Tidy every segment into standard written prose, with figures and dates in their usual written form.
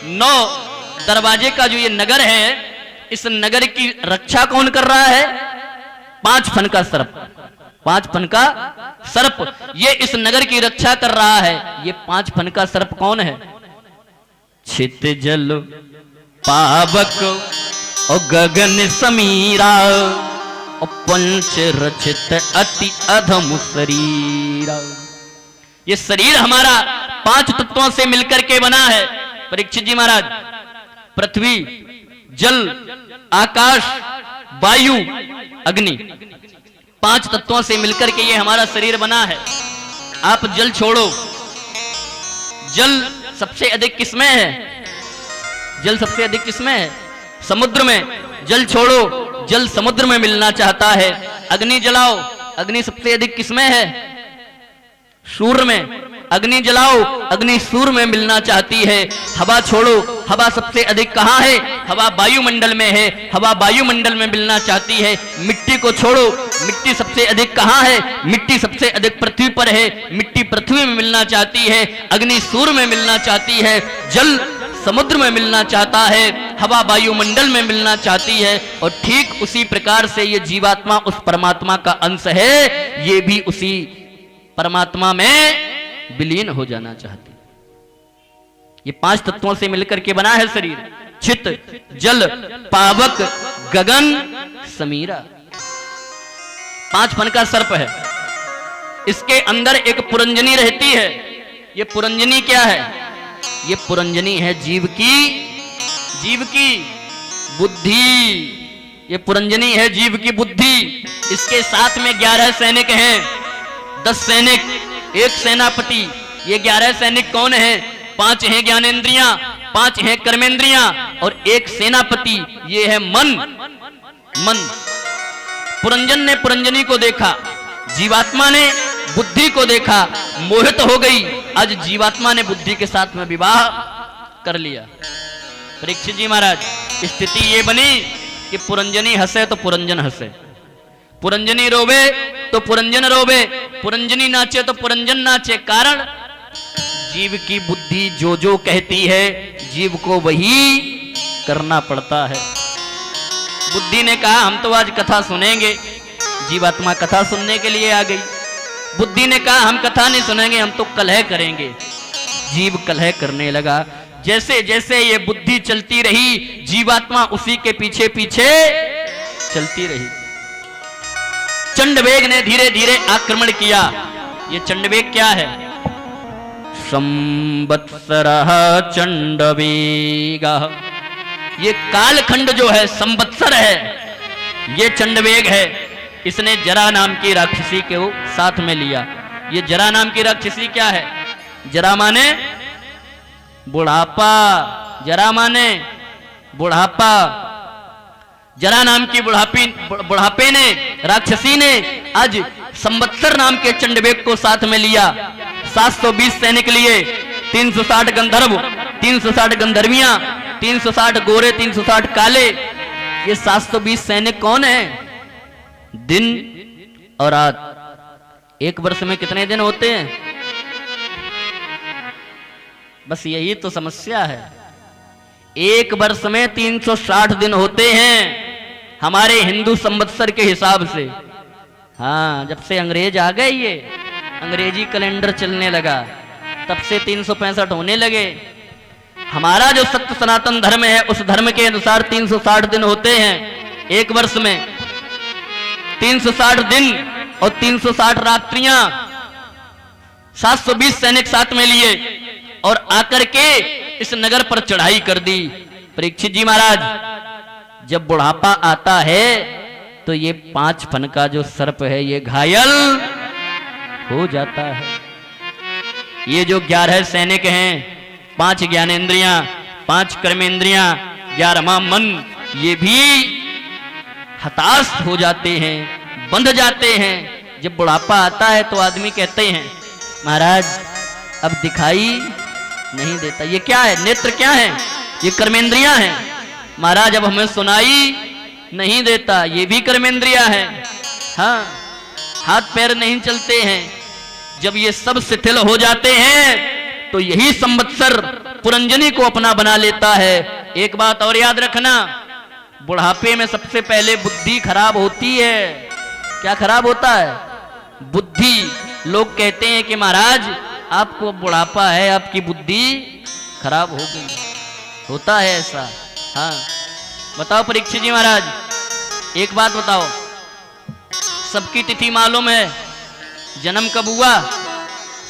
9 दरवाजे का जो ये नगर है, इस नगर की रक्षा कौन कर रहा है? 5 फन का सर्प। 5 फन का सर्प ये इस नगर की रक्षा कर रहा है। ये 5 फन का सर्प कौन है? छित जल पावक और गगन समीरा और पंच रचित अति अधम शरीरा। ये शरीर हमारा 5 तत्वों से मिलकर के बना है। परीक्षित जी महाराज, पृथ्वी, जल, आकाश, वायु, अग्नि, 5 तत्वों से मिलकर के ये हमारा शरीर बना है। आप जल छोड़ो, जल सबसे अधिक किसमें है? जल सबसे अधिक किसमें है? समुद्र में। जल छोड़ो, जल समुद्र में मिलना चाहता है। अग्नि जलाओ, अग्नि सबसे अधिक किसमें है? सूर्य में। अग्नि जलाओ, अग्नि सूर्य में मिलना चाहती है। हवा छोड़ो, हवा सबसे अधिक कहां है? हवा वायुमंडल में है, हवा वायुमंडल में मिलना चाहती है। मिट्टी को छोड़ो, मिट्टी सबसे अधिक कहां है? मिट्टी सबसे अधिक पृथ्वी पर है, मिट्टी पृथ्वी में मिलना चाहती है। अग्नि सूर्य में मिलना चाहती है, जल समुद्र में मिलना चाहता है, हवा वायुमंडल में मिलना चाहती है। और ठीक उसी प्रकार से ये जीवात्मा उस परमात्मा का अंश है, ये भी उसी परमात्मा में विलीन हो जाना चाहती। ये 5 तत्वों से मिलकर के बना है शरीर। चित, जल, पावक, गगन, समीरा। 5 फन का सर्प है। इसके अंदर एक पुरंजनी रहती है। ये पुरंजनी क्या है? ये पुरंजनी है जीव की बुद्धि। ये पुरंजनी है जीव की बुद्धि। इसके साथ में 11 सैनिक हैं, 10 सैनिक, 1 सेनापति। ये 11 सैनिक कौन है? 5 हैं ज्ञानेंद्रियां, 5 हैं कर्मेंद्रियां और 1 सेनापति। ये है मन। पुरंजन ने पुरंजनी को देखा, जीवात्मा ने बुद्धि को देखा, मोहित हो गई। आज जीवात्मा ने बुद्धि के साथ में विवाह कर लिया। परीक्षित जी महाराज, स्थिति ये बनी कि पुरंजनी हंसे तो पुरंजन हंसे, पुरंजनी रोवे तो पुरंजन रोवे, पुरंजनी नाचे तो पुरंजन नाचे। कारण जीव की बुद्धि जो जो कहती है, जीव को वही करना पड़ता है। बुद्धि ने कहा हम तो आज कथा सुनेंगे, जीवात्मा कथा सुनने के लिए आ गई। बुद्धि ने कहा हम कथा नहीं सुनेंगे, हम तो कलह करेंगे। जीव कलह करने लगा। जैसे जैसे ये बुद्धि चलती रही, जीवात्मा उसी के पीछे पीछे चलती रही। चंडवेग ने धीरे धीरे आक्रमण किया। ये चंडवेग क्या है? संवत्सरः चंडवेगः। ये कालखंड जो है संवत्सर है, ये चंडवेग है। इसने जरा नाम की राक्षसी को साथ में लिया। ये जरा नाम की राक्षसी क्या है? जरा माने बुढ़ापा, जरा माने बुढ़ापा। जरा नाम की बुढ़ापे ने, राक्षसी ने आज संवत्सर नाम के चंडवेग को साथ में लिया। 720 सैनिक लिए, 360 गंधर्व, 360 गंधर्वियां, 360 गोरे, 360 काले। ये 720 सैनिक कौन है? दिन और रात। 1 वर्ष में कितने दिन होते हैं? बस यही तो समस्या है। 1 वर्ष में 360 दिन होते हैं हमारे हिंदू संवत्सर के हिसाब से। हाँ, जब से अंग्रेज आ गए, ये अंग्रेजी कैलेंडर चलने लगा, तब से 365 होने लगे। हमारा जो सत्य सनातन धर्म है, उस धर्म के अनुसार 360 दिन होते हैं 1 वर्ष में। 360 दिन और 360 रात्रियां। 720 सैनिक साथ में लिए और आकर के इस नगर पर चढ़ाई कर दी। परीक्षित जी महाराज, जब बुढ़ापा आता है तो ये 5 फन का जो सर्प है, ये घायल हो जाता है। ये जो 11 सैनिक हैं, 5 ज्ञानेंद्रियां, 5 कर्मेंद्रियां, 11वां मन, ये भी हताश हो जाते हैं, बंध जाते हैं। जब बुढ़ापा आता है तो आदमी कहते हैं महाराज अब दिखाई नहीं देता। ये क्या है? नेत्र क्या है? ये कर्मेंद्रियां हैं। महाराज अब हमें सुनाई नहीं देता, ये भी कर्मेंद्रियां हैं। हाँ, हाथ पैर नहीं चलते हैं। जब ये सब शिथिल हो जाते हैं तो यही संवत्सर पुरंजनी को अपना बना लेता है। एक बात और याद रखना, बुढ़ापे में सबसे पहले बुद्धि खराब होती है। क्या खराब होता है? बुद्धि। लोग कहते हैं कि महाराज आपको बुढ़ापा है, आपकी बुद्धि खराब हो गई। होता है ऐसा? हाँ, बताओ परीक्षित जी महाराज, एक बात बताओ, सबकी तिथि मालूम है, जन्म कब हुआ?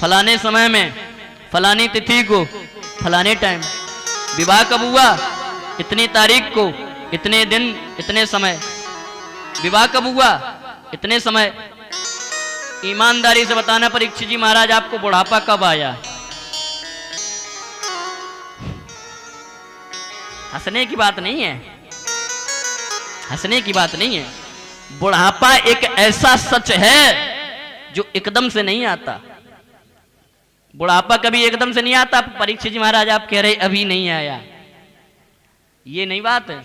फलाने समय में, फलानी तिथि को, फलाने टाइम। विवाह कब हुआ? इतनी तारीख को, इतने दिन, इतने समय। विवाह कब हुआ? इतने समय। ईमानदारी से बताना परीक्षित जी महाराज, आपको बुढ़ापा कब आया? हंसने की बात नहीं है, हंसने की बात नहीं है। बुढ़ापा एक ऐसा सच है जो एकदम से नहीं आता। बुढ़ापा कभी एकदम से नहीं आता। परीक्षित जी महाराज आप कह रहे अभी नहीं आया, ये नहीं बात है।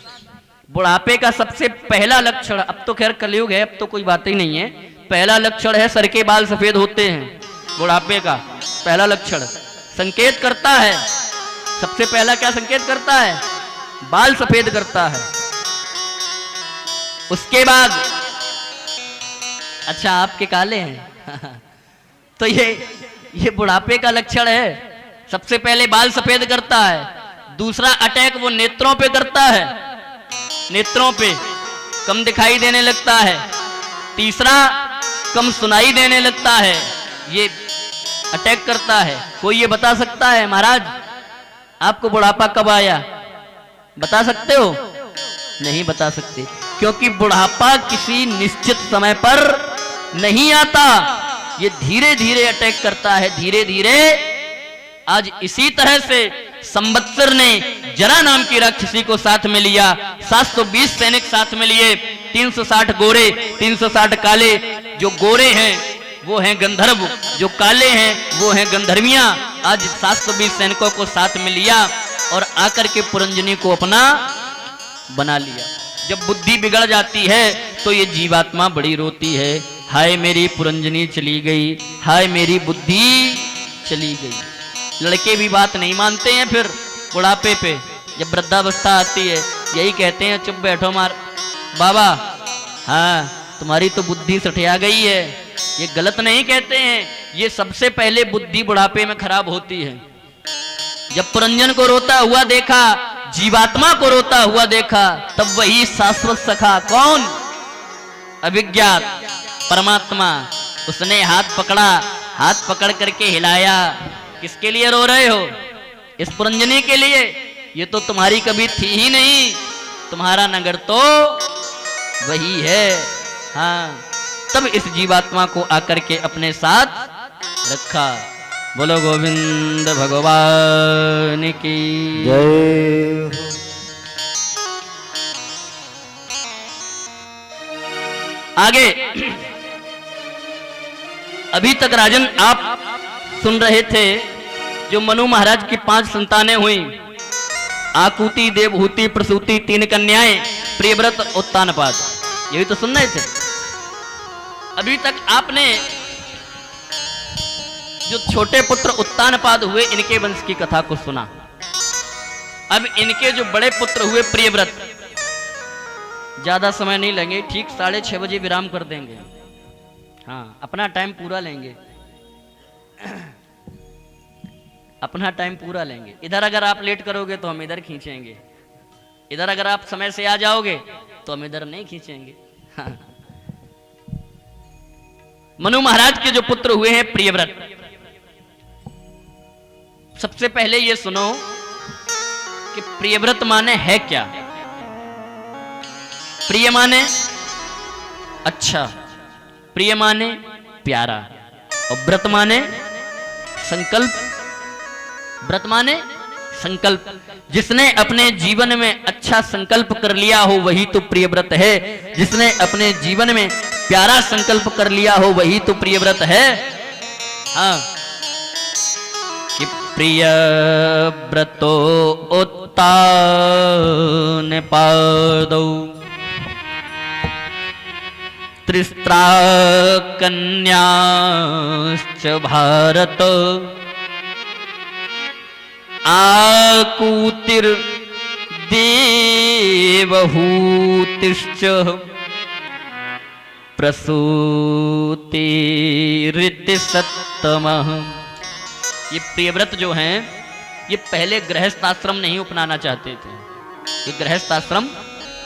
बुढ़ापे का सबसे पहला लक्षण, अब तो खैर कलयुग है, अब तो कोई बात ही नहीं है, पहला लक्षण है सर के बाल सफेद होते हैं। बुढ़ापे का पहला लक्षण संकेत करता है, सबसे पहला क्या संकेत करता है? बाल सफेद करता है। उसके बाद, अच्छा आपके काले हैं तो ये बुढ़ापे का लक्षण है। सबसे पहले बाल सफेद करता है। दूसरा अटैक वो नेत्रों पे करता है, नेत्रों पे कम दिखाई देने लगता है। तीसरा कम सुनाई देने लगता है, ये अटैक करता है। कोई ये बता सकता है महाराज आपको बुढ़ापा कब आया? बता सकते हो? नहीं बता सकते, क्योंकि बुढ़ापा किसी निश्चित समय पर नहीं आता, ये धीरे धीरे अटैक करता है, धीरे धीरे। आज इसी तरह से संवत्सर ने जरा नाम की राक्षसी को साथ में लिया, 720 सैनिक साथ में लिए, 360 गोरे, 360 काले। जो गोरे हैं वो हैं गंधर्व, जो काले हैं वो हैं गंधर्वियां। आज 720 सैनिकों को साथ में लिया और आकर के पुरंजनी को अपना बना लिया। जब बुद्धि बिगड़ जाती है तो ये जीवात्मा बड़ी रोती है, हाय मेरी पुरंजनी चली गई, हाय मेरी बुद्धि चली गई। लड़के भी बात नहीं मानते हैं, फिर बुढ़ापे पे जब वृद्धावस्था आती है यही कहते हैं चुप बैठो मार बाबा, हाँ तुम्हारी तो बुद्धि सठिया गई है। ये गलत नहीं कहते हैं, ये सबसे पहले बुद्धि बुढ़ापे में खराब होती है। जब पुरंजन को रोता हुआ देखा, जीवात्मा को रोता हुआ देखा, तब वही शाश्वत सखा कौन? अभिज्ञात परमात्मा, उसने हाथ पकड़ा, हाथ पकड़ करके हिलाया। किसके लिए रो रहे हो? इस पुरंजनी के लिए। ये तो तुम्हारी कभी थी ही नहीं, तुम्हारा नगर तो वही है। हाँ, तब इस जीवात्मा को आकर के अपने साथ रखा। बोलो गोविंद भगवान की जय। आगे अभी तक राजन आप सुन रहे थे जो मनु महाराज की 5 संतानें हुई, आकुति, देवहूति, प्रसूति, 3 कन्याएं, प्रियव्रत, उत्तानपाद। यही तो सुन रहे थे। अभी तक आपने जो छोटे पुत्र उत्तानपाद हुए, इनके वंश की कथा को सुना। अब इनके जो बड़े पुत्र हुए प्रियव्रत, ज्यादा समय नहीं लेंगे, ठीक 6:30 बजे विराम कर देंगे। हाँ, अपना टाइम पूरा लेंगे, अपना टाइम पूरा लेंगे। इधर अगर आप लेट करोगे तो हम इधर खींचेंगे, इधर अगर आप समय से आ जाओगे तो हम इधर नहीं खींचेंगे। हाँ। मनु महाराज के जो पुत्र हुए हैं प्रियव्रत, सबसे पहले ये सुनो कि प्रियव्रत माने है क्या? प्रिय माने अच्छा, प्रिय माने प्यारा, और व्रत माने संकल्प। व्रत माने संकल्प। जिसने अपने जीवन में अच्छा संकल्प कर लिया हो वही तो प्रियव्रत है। जिसने अपने जीवन में प्यारा संकल्प कर लिया हो वही तो प्रियव्रत है। हाँ, कि प्रिय व्रतो उत्तान पादौ त्रिस्त्रा कन्याश्च भारत आकूतिर देवहूतिश्च प्रसूतिरिति सत्तमः। ये प्रियव्रत जो हैं ये पहले गृहस्थ आश्रम नहीं अपनाना चाहते थे। ये गृहस्थ आश्रम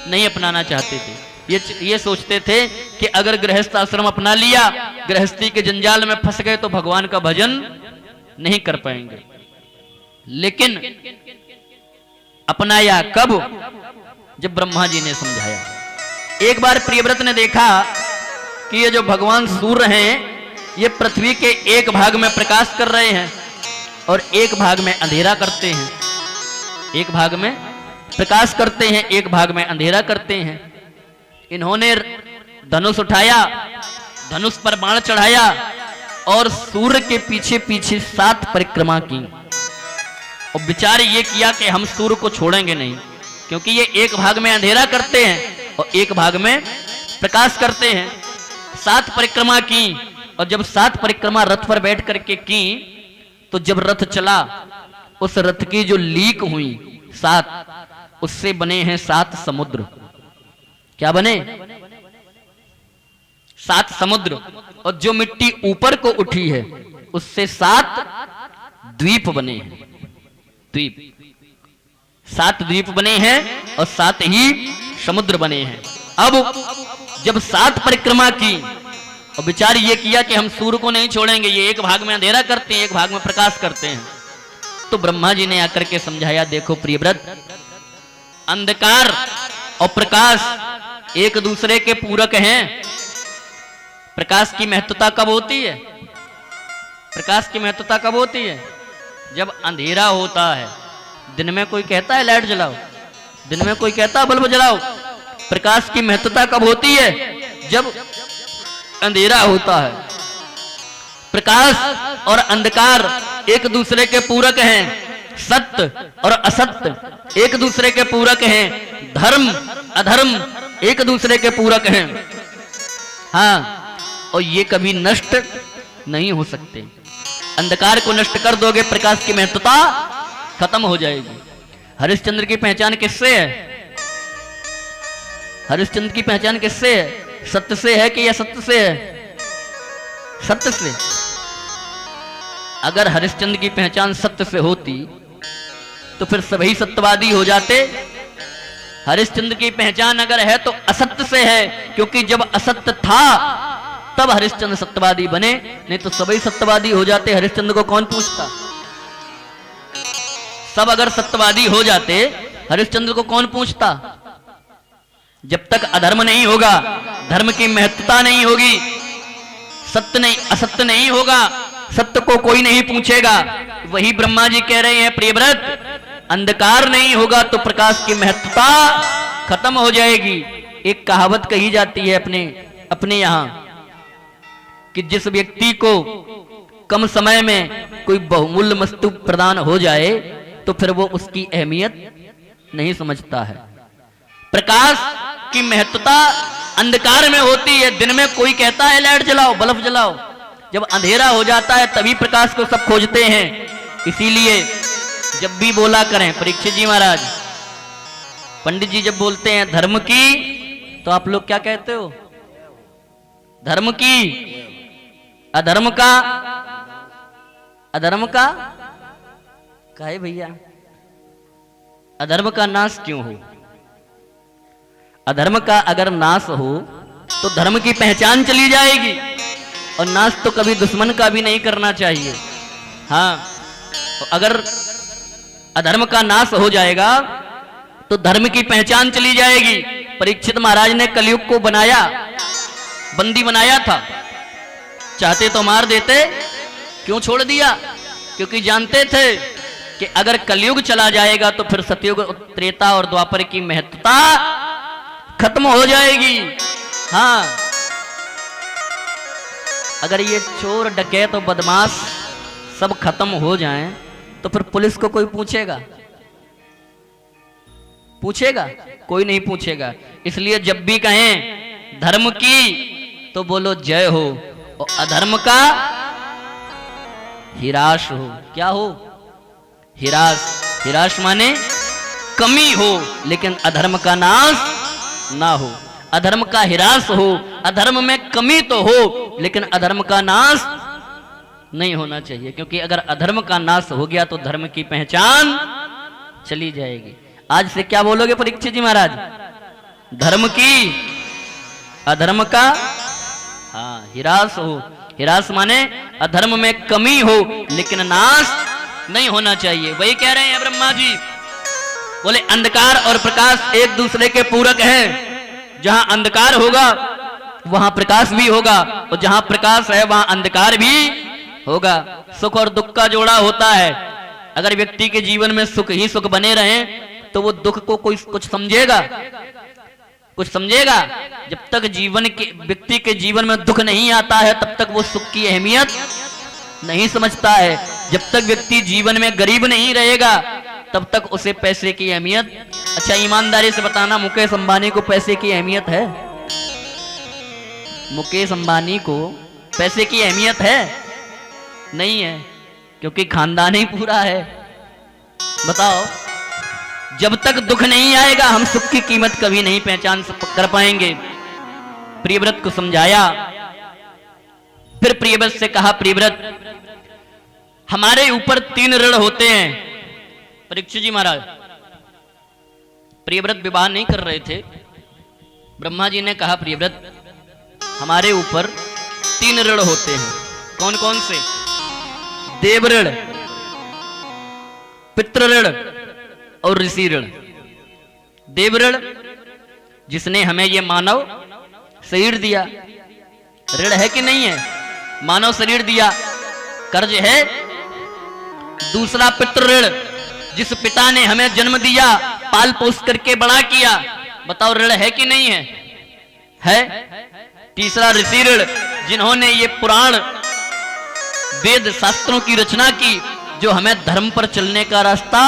नहीं अपनाना चाहते थे। ये सोचते थे कि अगर गृहस्थ आश्रम अपना लिया, गृहस्थी के जंजाल में फंस गए तो भगवान का भजन नहीं कर पाएंगे। लेकिन अपनाया कब? जब ब्रह्मा जी ने समझाया। एक बार प्रियव्रत ने देखा कि ये जो भगवान सूर्य हैं ये पृथ्वी के एक भाग में प्रकाश कर रहे हैं और एक भाग में अंधेरा करते हैं। एक भाग में प्रकाश करते हैं, एक भाग में अंधेरा करते हैं। इन्होंने धनुष उठाया, धनुष पर बाण चढ़ाया और सूर्य के पीछे पीछे 7 परिक्रमा की और विचार ये किया कि हम सूर्य को छोड़ेंगे नहीं, क्योंकि ये एक भाग में अंधेरा करते हैं और एक भाग में प्रकाश करते हैं। 7 परिक्रमा की और जब 7 परिक्रमा रथ पर बैठ करके की तो जब रथ चला उस रथ की जो लीक हुई 7, उससे बने हैं 7 समुद्र। क्या बने? 7 समुद्र। और जो मिट्टी ऊपर को उठी है उससे 7 द्वीप बने हैं। द्वीप 7 द्वीप बने हैं और 7 ही समुद्र बने हैं। अब जब 7 परिक्रमा की और विचार ये किया कि हम सूर्य को नहीं छोड़ेंगे, ये एक भाग में अंधेरा करते हैं, एक भाग में प्रकाश करते हैं, तो ब्रह्मा जी ने आकर के समझाया, देखो प्रियव्रत, अंधकार और प्रकाश एक दूसरे के पूरक हैं। प्रकाश की महत्वता कब होती है? प्रकाश की महत्वता कब होती है? जब अंधेरा होता है। दिन में कोई कहता है लाइट जलाओ, दिन में कोई कहता है बल्ब जलाओ। प्रकाश की महत्वता कब होती है? जब अंधेरा होता है। प्रकाश और अंधकार एक दूसरे के पूरक हैं। सत्य और असत्य एक दूसरे के पूरक हैं। धर्म अधर्म एक दूसरे के पूरक हैं। हाँ, और ये कभी नष्ट नहीं हो सकते। अंधकार को नष्ट कर दोगे, प्रकाश की महत्वता खत्म हो जाएगी। हरिश्चंद्र की पहचान किससे है? हरिश्चंद्र की पहचान किससे है? सत्य से है कि असत्य से है? सत्य से। अगर हरिश्चंद्र की पहचान सत्य से होती तो फिर सभी सत्यवादी हो जाते। हरिश्चंद्र की पहचान अगर है तो असत्य से है, क्योंकि जब असत्य था तब हरिश्चंद्र सत्यवादी बने, नहीं तो सभी सत्यवादी हो जाते। हरिश्चंद्र को कौन पूछता? सब अगर सत्यवादी हो जाते, हरिश्चंद्र को कौन पूछता? जब तक अधर्म नहीं होगा, धर्म की महत्वता नहीं होगी, सत्य नहीं, असत्य नहीं होगा, सत्य को कोई नहीं पूछेगा। वही ब्रह्मा जी कह रहे हैं, प्रियव्रत, अंधकार नहीं होगा तो प्रकाश की महत्वता खत्म हो जाएगी। एक कहावत कही जाती है अपने यहां कि जिस व्यक्ति को कम समय में कोई बहुमूल्य वस्तु प्रदान हो जाए तो फिर वो उसकी अहमियत नहीं समझता है। प्रकाश की महत्वता अंधकार में होती है। दिन में कोई कहता है लाइट जलाओ, बल्ब जलाओ, जब अंधेरा हो जाता है तभी प्रकाश को सब खोजते हैं। इसीलिए जब भी बोला करें, परीक्षित जी महाराज, पंडित जी जब बोलते हैं धर्म की, तो आप लोग क्या कहते हो? धर्म की। अधर्म का? अधर्म का काहे भैया? अधर्म का नाश क्यों हो? अधर्म का अगर नाश हो तो धर्म की पहचान चली जाएगी। और नाश तो कभी दुश्मन का भी नहीं करना चाहिए। हाँ, तो अगर अधर्म का नाश हो जाएगा तो धर्म की पहचान चली जाएगी। परीक्षित महाराज ने कलयुग को बनाया, बंदी बनाया था। चाहते तो मार देते, क्यों छोड़ दिया? क्योंकि जानते थे कि अगर कलयुग चला जाएगा तो फिर सतयुग, त्रेता और द्वापर की महत्वता खत्म हो जाएगी। हाँ, अगर ये चोर डकैत और बदमाश सब खत्म हो जाएं तो फिर पुलिस को कोई पूछेगा? पूछेगा? कोई नहीं पूछेगा। इसलिए जब भी कहें धर्म की तो बोलो जय हो, और अधर्म का हिराश हो। क्या हो? हिराश। हिरास माने कमी हो लेकिन अधर्म का नाश ना हो, अधर्म का हिरास हो, अधर्म में कमी तो हो लेकिन अधर्म का नाश नहीं होना चाहिए, क्योंकि अगर अधर्म का नाश हो गया तो धर्म की पहचान चली जाएगी। आज से क्या बोलोगे परीक्षित जी महाराज? धर्म की, अधर्म का हिरास हो। हिरास माने अधर्म में कमी हो लेकिन नाश नहीं होना चाहिए। वही कह रहे हैं ब्रह्मा जी, बोले अंधकार और प्रकाश एक दूसरे के पूरक हैं। जहां अंधकार होगा वहां प्रकाश भी होगा, और जहां प्रकाश है वहां अंधकार भी होगा। सुख और दुख का जोड़ा होता है। अगर व्यक्ति के जीवन में सुख ही सुख बने रहे तो वो दुख को कोई कुछ समझेगा? कुछ समझेगा? जब तक जीवन के व्यक्ति के जीवन में दुख नहीं आता है तब तक वो सुख की अहमियत नहीं समझता है। जब तक व्यक्ति जीवन में गरीब नहीं रहेगा तब तक उसे पैसे की अहमियत, अच्छा ईमानदारी से बताना, मुकेश अंबानी को पैसे की अहमियत है? मुकेश अंबानी को पैसे की अहमियत है? नहीं है, क्योंकि खानदान ही पूरा है। बताओ, जब तक दुख नहीं आएगा हम सुख की कीमत कभी नहीं पहचान कर पाएंगे। प्रियव्रत को समझाया, फिर प्रियव्रत से कहा, प्रियव्रत हमारे ऊपर 3 ऋण होते हैं। परीक्षित जी महाराज, प्रियव्रत विवाह नहीं कर रहे थे। ब्रह्मा जी ने कहा, प्रियव्रत हमारे ऊपर 3 ऋण होते हैं। कौन कौन से? देव ऋण, पितृ ऋण और ऋषि ऋण। देव ऋण, जिसने हमें ये मानव शरीर दिया, ऋण है कि नहीं है? मानव शरीर दिया, कर्ज है। दूसरा पितृ ऋण, जिस पिता ने हमें जन्म दिया, पाल पोस करके बड़ा किया, बताओ ऋण है कि नहीं है? है। तीसरा ऋषि ऋण, जिन्होंने ये पुराण वेद शास्त्रों की रचना की, जो हमें धर्म पर चलने का रास्ता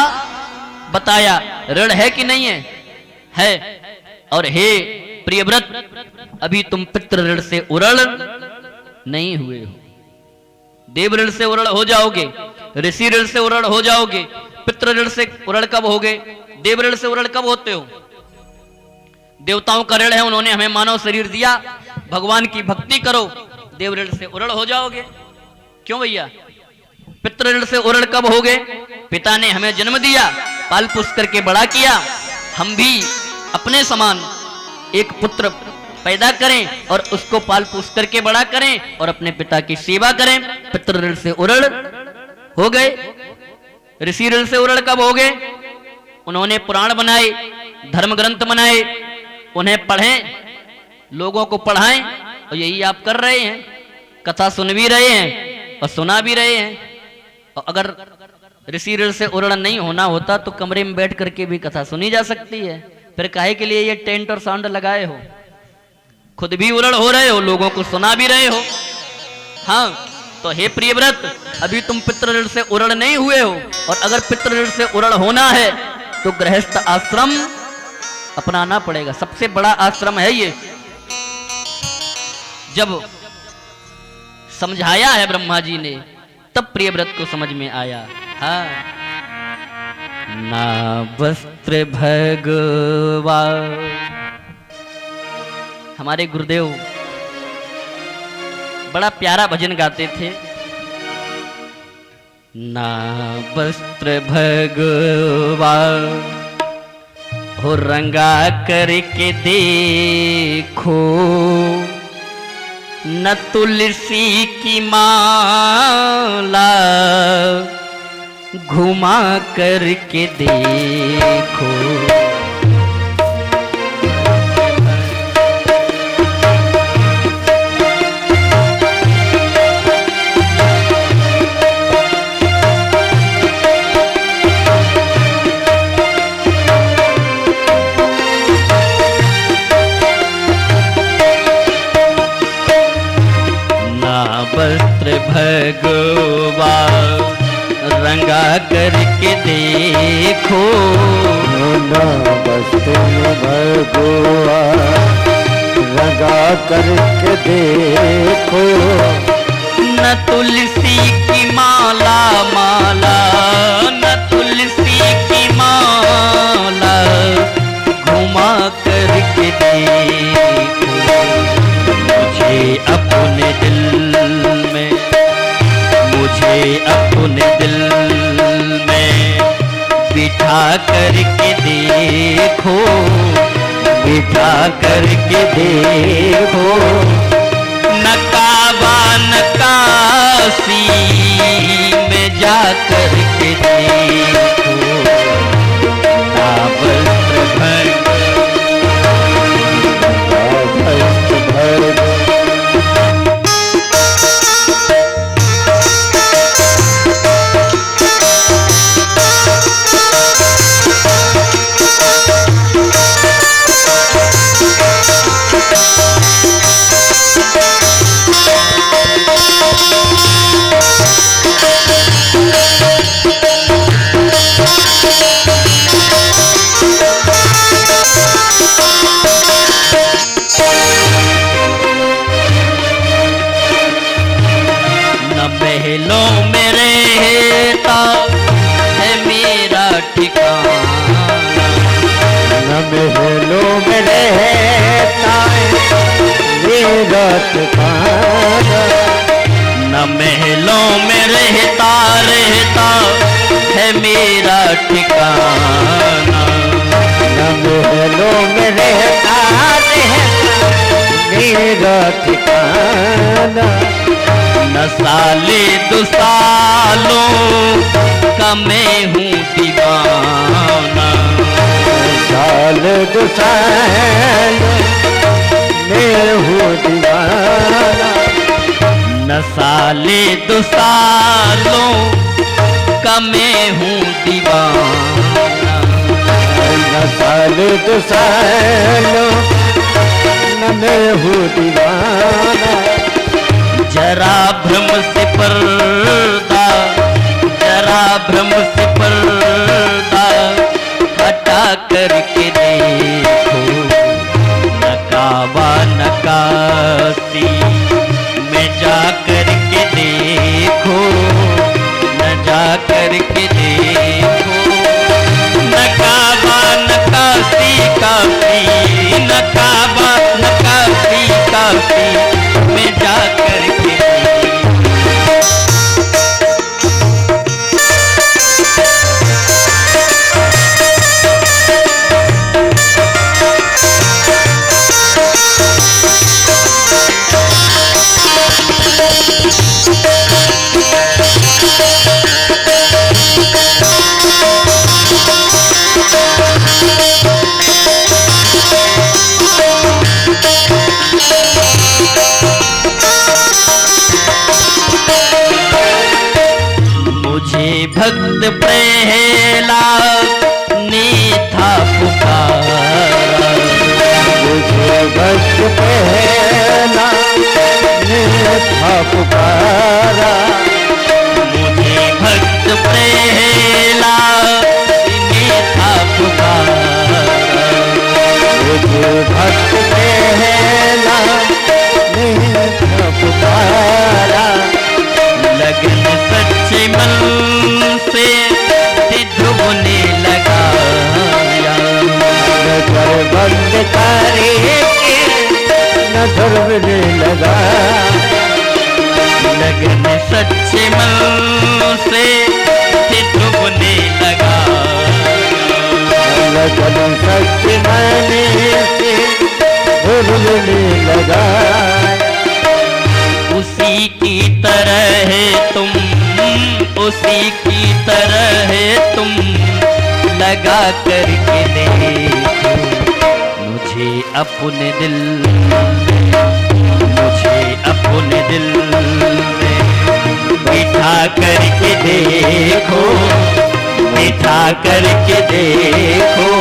बताया, ऋण है कि नहीं है? है। और हे प्रियव्रत, अभी तुम पितृ ऋण से उरण नहीं हुए हो। देव ऋण से उरण हो जाओगे, ऋषि ऋण से उरण हो जाओगे। पितृ ऋण से उरण कब होगे? देव ऋण से उरण कब होते हो? देवताओं का ऋण है, उन्होंने हमें मानव शरीर दिया, भगवान की भक्ति करो, देव ऋण से उरण हो जाओगे। क्यों भैया? पितृ ऋण से उरण कब होगे? पिता ने हमें जन्म दिया, पाल पोस करके बड़ा किया, हम भी अपने समान एक पुत्र पैदा करें और उसको पाल पोस करके बड़ा करें और अपने पिता की सेवा करें। पितृ ऋण से उरण हो गए। ऋषि ऋण से उरण कब हो गए? उन्होंने पुराण बनाए, धर्म ग्रंथ बनाए, उन्हें पढ़ें, लोगों को पढ़ाएं, और यही आप कर रहे हैं। कथा सुन भी रहे हैं और सुना भी रहे हैं। और अगर ऋषि ऋण से उरण नहीं होना होता तो कमरे में बैठ करके भी कथा सुनी जा सकती है। फिर काहे के लिए ये टेंट और साउंड लगाए हो? खुद भी उरण हो रहे हो, लोगों को सुना भी रहे हो। हाँ, तो हे प्रियव्रत, अभी तुम पितृ ऋण से उरण नहीं हुए हो, और अगर पितृ ऋण से उरण होना है तो गृहस्थ आश्रम अपनाना पड़ेगा। सबसे बड़ा आश्रम है ये। जब समझाया है ब्रह्मा जी ने, तब प्रियव्रत को समझ में आया। हाँ, ना वस्त्र भगवा, हमारे गुरुदेव बड़ा प्यारा भजन गाते थे। ना वस्त्र भगवा हो रंगा करके देखो, न तुलसी की माला घुमा करके देखो। वस्त्र भगवा रंगा करके देखो, ना वस्त्र भगवा रंगा करके देखो, न तुलसी की माला माला, न तुलसी मुझे अपने दिल में बिठा करके देखो, बिठा करके देखो, नकाबा नकासी में जा करके देखो, ताबस्त्र भर ताबस्त्र भर दो। महलों में रहता है मेरा ठिकाना, न महलों में रहता है मेरा ठिकाना, न महलों में रहता है मेरा ठिकाना, न महलों में रहता है मेरा ठिकाना, न साले दो सालों का मैं हूँ दीवाना, साल दो साल मैं हूँ दीवाना, न साले दो सालों का मैं हूँ दीवाना, न साल दो साल न मैं हूँ दीवाना, जरा भ्रम से पर्दा, जरा भ्रम से पर्दा हटा करके देखो, नकाबा नकासी में जा करके देखो, न जा करके देखो, नकाबा नकासी काफी, नकाबा नकासी काफी में जा करके भक्त प्रहलाद ने था पुकारा, मुझे भक्त प्रहलाद ने था पुकारा, मुझे भक्त प्रहलाद ने था पुकारा, मुझे भक्त प्रहलाद ने था पुकारा, लगन सच्चे मन से सिद्धू ने लगाया, नजर बंद करके नजर ने लगा, लगन सच्चे मन से सिद्धू ने लगाया, लगन सच्चे मन से ने लगा, उसी की तरह तुम, उसी की तरह तुम लगा करके देखो, मुझे अपने दिल में, मुझे अपने दिल में बिठा करके देखो, बिठा करके देखो,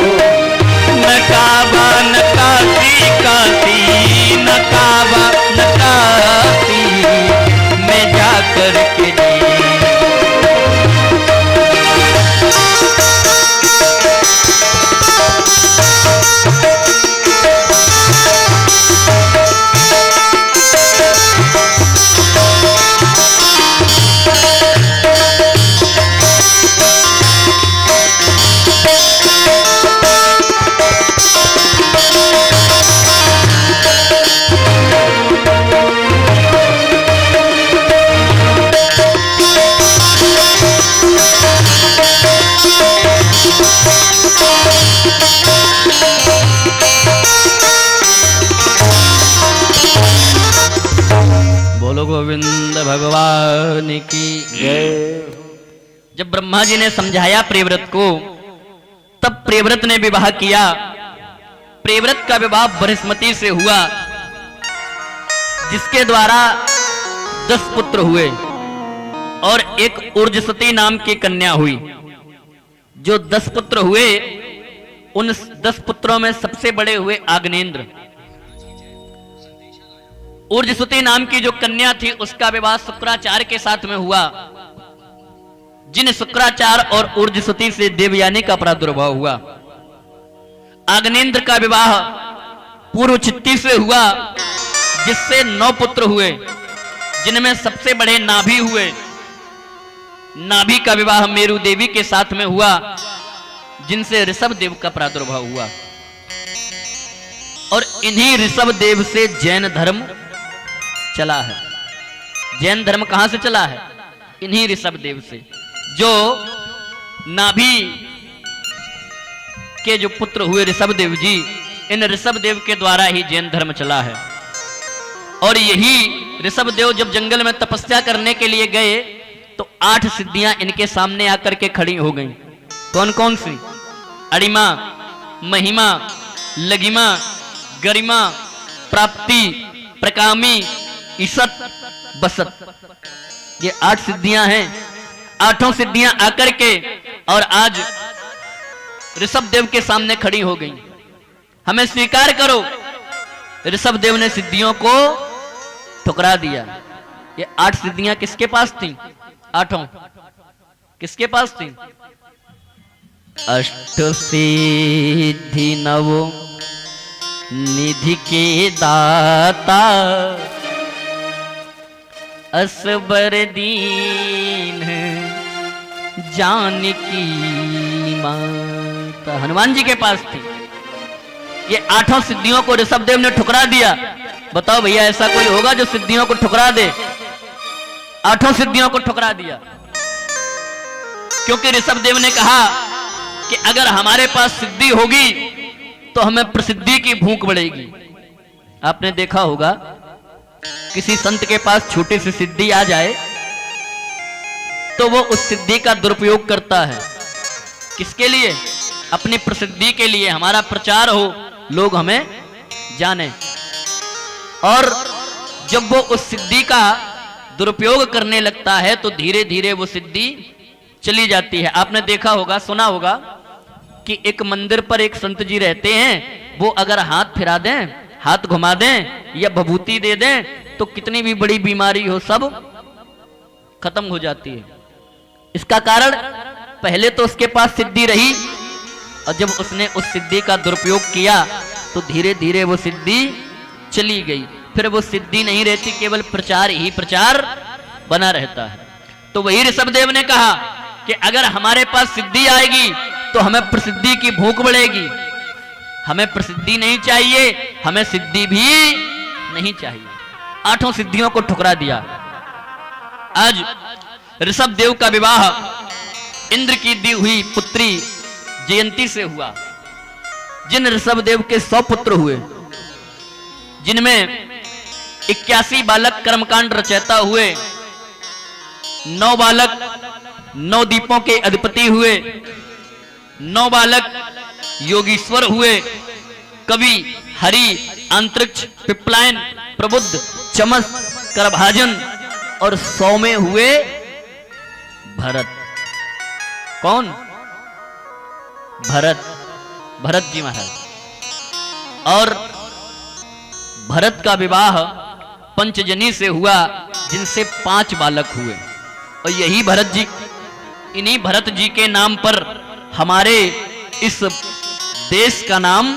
नकाबा नकासी कासी, नकाबा नकासी में जा करके बोलो गोविंद भगवान की जय। जब ब्रह्मा जी ने समझाया प्रियव्रत को, तब प्रियव्रत ने विवाह किया। प्रियव्रत का विवाह बृहस्पति से हुआ, जिसके द्वारा 10 पुत्र हुए और एक ऊर्जसती नाम की कन्या हुई। जो 10 पुत्र हुए, उन 10 पुत्रों में सबसे बड़े हुए आग्नेन्द्र। ऊर्जसती नाम की जो कन्या थी, उसका विवाह शुक्राचार्य के साथ में हुआ। जिन शुक्राचार्य और ऊर्जसती से देवयानी का प्रादुर्भाव हुआ। आग्नेन्द्र का विवाह पूर्व चित्ती से हुआ, जिससे 9 पुत्र हुए, जिनमें सबसे बड़े नाभि हुए। नाभि का विवाह मेरु देवी के साथ में हुआ, जिनसे ऋषभ देव का प्रादुर्भाव हुआ। और इन्हीं ऋषभ देव से जैन धर्म चला है। जैन धर्म कहां से चला है? इन्हीं ऋषभ देव से। जो नाभि के जो पुत्र हुए ऋषभ देव जी, इन ऋषभ देव के द्वारा ही जैन धर्म चला है। और यही ऋषभ देव जब जंगल में तपस्या करने के लिए गए, तो 8 सिद्धियां इनके सामने आकर के खड़ी हो गईं। कौन कौन सी? अड़िमा, महिमा, लगिमा, गरिमा, प्राप्ति, प्रकामी, ईसत, बसत। ये 8 सिद्धियां हैं। 8 सिद्धियां आकर के और आज ऋषभ देव के सामने खड़ी हो गई। हमें स्वीकार करो, ऋषभ देव ने सिद्धियों को ठुकरा दिया। ये 8 सिद्धियां किसके पास थी? 8 किसके पास थी? अष्ट सिद्धि नव निधि के दाता, असबर दीन जानकी माता। हनुमान जी के पास थी। ये 8 सिद्धियों को ऋषभ देव ने ठुकरा दिया। बताओ भैया, ऐसा कोई होगा जो सिद्धियों को ठुकरा दे? 8 सिद्धियों को ठुकरा दिया, क्योंकि ऋषभ देव ने कहा कि अगर हमारे पास सिद्धि होगी तो हमें प्रसिद्धि की भूख बढ़ेगी। आपने देखा होगा, किसी संत के पास छोटी सी सिद्धि आ जाए तो वो उस सिद्धि का दुरुपयोग करता है। किसके लिए? अपनी प्रसिद्धि के लिए, हमारा प्रचार हो, लोग हमें जाने। और जब वो उस सिद्धि का दुरुपयोग करने लगता है तो धीरे धीरे वो सिद्धि चली जाती है। आपने देखा होगा, सुना होगा कि एक मंदिर पर एक संत जी रहते हैं। वो अगर हाथ फिरा दें, हाथ घुमा दें या भभूति दे दें, तो कितनी भी बड़ी बीमारी हो सब खत्म हो जाती है। इसका कारण, पहले तो उसके पास सिद्धि रही, और जब उसने उस सिद्धि का दुरुपयोग किया तो धीरे धीरे वो सिद्धि चली गई। फिर वो सिद्धि नहीं रहती, केवल प्रचार ही प्रचार बना रहता है। तो वही ऋषभ देव ने कहा कि अगर हमारे पास सिद्धि आएगी तो हमें प्रसिद्धि की भूख बढ़ेगी। हमें प्रसिद्धि नहीं चाहिए, हमें सिद्धि भी नहीं चाहिए। 8 सिद्धियों को ठुकरा दिया। आज ऋषभ देव का विवाह इंद्र की दी हुई पुत्री जयंती से हुआ। जिन ऋषभ देव के 100 पुत्र हुए, जिनमें 81 बालक कर्मकांड रचयिता हुए, 9 बालक 9 दीपों के अधिपति हुए, 9 बालक योगीश्वर हुए, कवि, हरि, अंतरिक्ष, पिपलायन, प्रबुद्ध, चमस, करभाजन, और 100 में हुए भरत। कौन? भरत, भरत जी महाराज। और भरत का विवाह पंचजनी से हुआ, जिनसे 5 बालक हुए। और यही भरत जी, इन्हीं भरत जी के नाम पर हमारे इस देश का नाम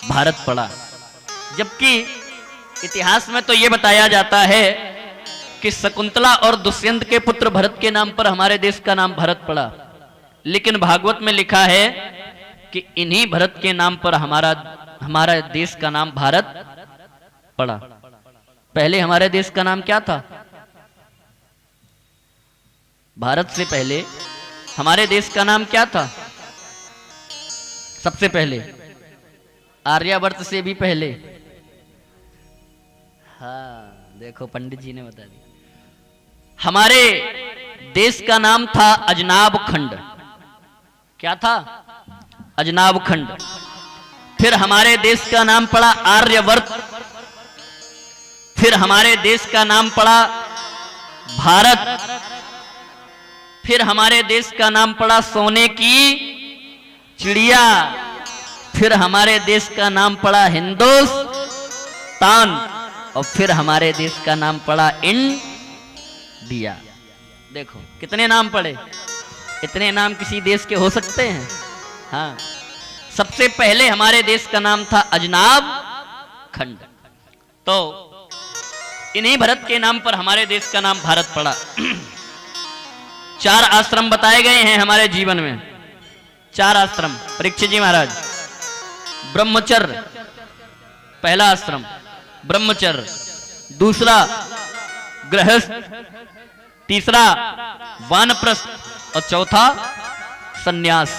भारत पड़ा। जबकि इतिहास में तो यह बताया जाता है कि शकुंतला और दुष्यंत के पुत्र भरत के नाम पर हमारे देश का नाम भारत पड़ा, लेकिन भागवत में लिखा है कि इन्हीं भरत के नाम पर हमारा देश का नाम भारत पड़ा। पहले हमारे देश का नाम क्या था? भारत से पहले हमारे देश का नाम क्या था? सबसे पहले आर्यवर्त से भी पहले। हाँ देखो पंडित जी ने बता दिया। हमारे देश का नाम था अजनाब खंड। क्या था? अजनाब खंड। फिर हमारे देश का नाम पड़ा आर्यवर्त। फिर हमारे देश का नाम पड़ा भारत। फिर हमारे देश का नाम पड़ा सोने की चिड़िया। फिर हमारे देश का नाम पड़ा हिंदुस्तान। और फिर हमारे देश का नाम पड़ा इंडिया। देखो कितने नाम पड़े। इतने नाम किसी देश के हो सकते हैं? हाँ। सबसे पहले हमारे देश का नाम था अजनाब खंड। तो इन्हीं भरत के नाम पर हमारे देश का नाम भारत पड़ा। 4 आश्रम बताए गए हैं हमारे जीवन में। 4 आश्रम। परीक्षित जी महाराज, ब्रह्मचर्य पहला आश्रम, ब्रह्मचर्य। दूसरा गृहस्थ। तीसरा वानप्रस्थ। और चौथा सन्यास।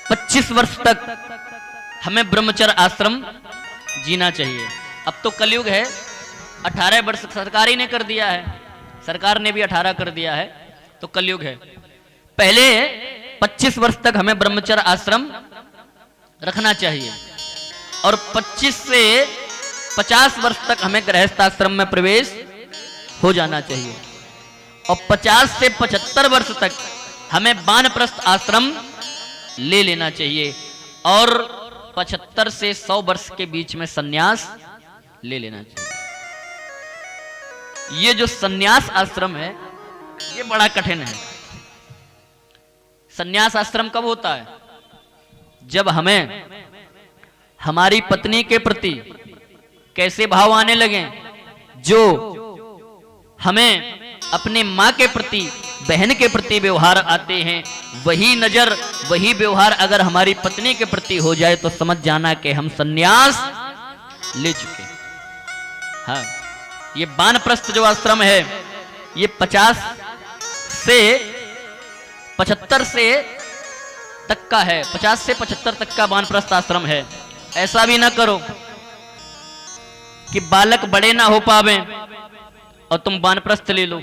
25 वर्ष तक हमें ब्रह्मचर्य आश्रम जीना चाहिए। अब तो कलयुग है, 18 वर्ष सरकार ही ने कर दिया है। सरकार ने भी 18 कर दिया है, तो कलयुग है। पहले 25 वर्ष तक हमें ब्रह्मचर्य आश्रम रखना चाहिए और 25 से 50 वर्ष तक हमें गृहस्थ आश्रम में प्रवेश हो जाना चाहिए और 50 से 75 वर्ष तक हमें वानप्रस्थ आश्रम ले लेना चाहिए और 75 से 100 वर्ष के बीच में सन्यास ले लेना चाहिए। ये जो सन्यास आश्रम है ये बड़ा कठिन है। सन्यास आश्रम कब होता है? जब हमें हमारी पत्नी के प्रति कैसे भाव आने लगे, जो हमें अपने मां के प्रति, बहन के प्रति व्यवहार आते हैं, वही नजर वही व्यवहार अगर हमारी पत्नी के प्रति हो जाए तो समझ जाना कि हम सन्यास ले चुके। हाँ, ये वानप्रस्थ जो आश्रम है ये 50 से 75 से तक का है। 50 से 75 तक का वानप्रस्थ आश्रम है। ऐसा भी ना करो कि बालक बड़े ना हो पावे और तुम वानप्रस्थ ले लो।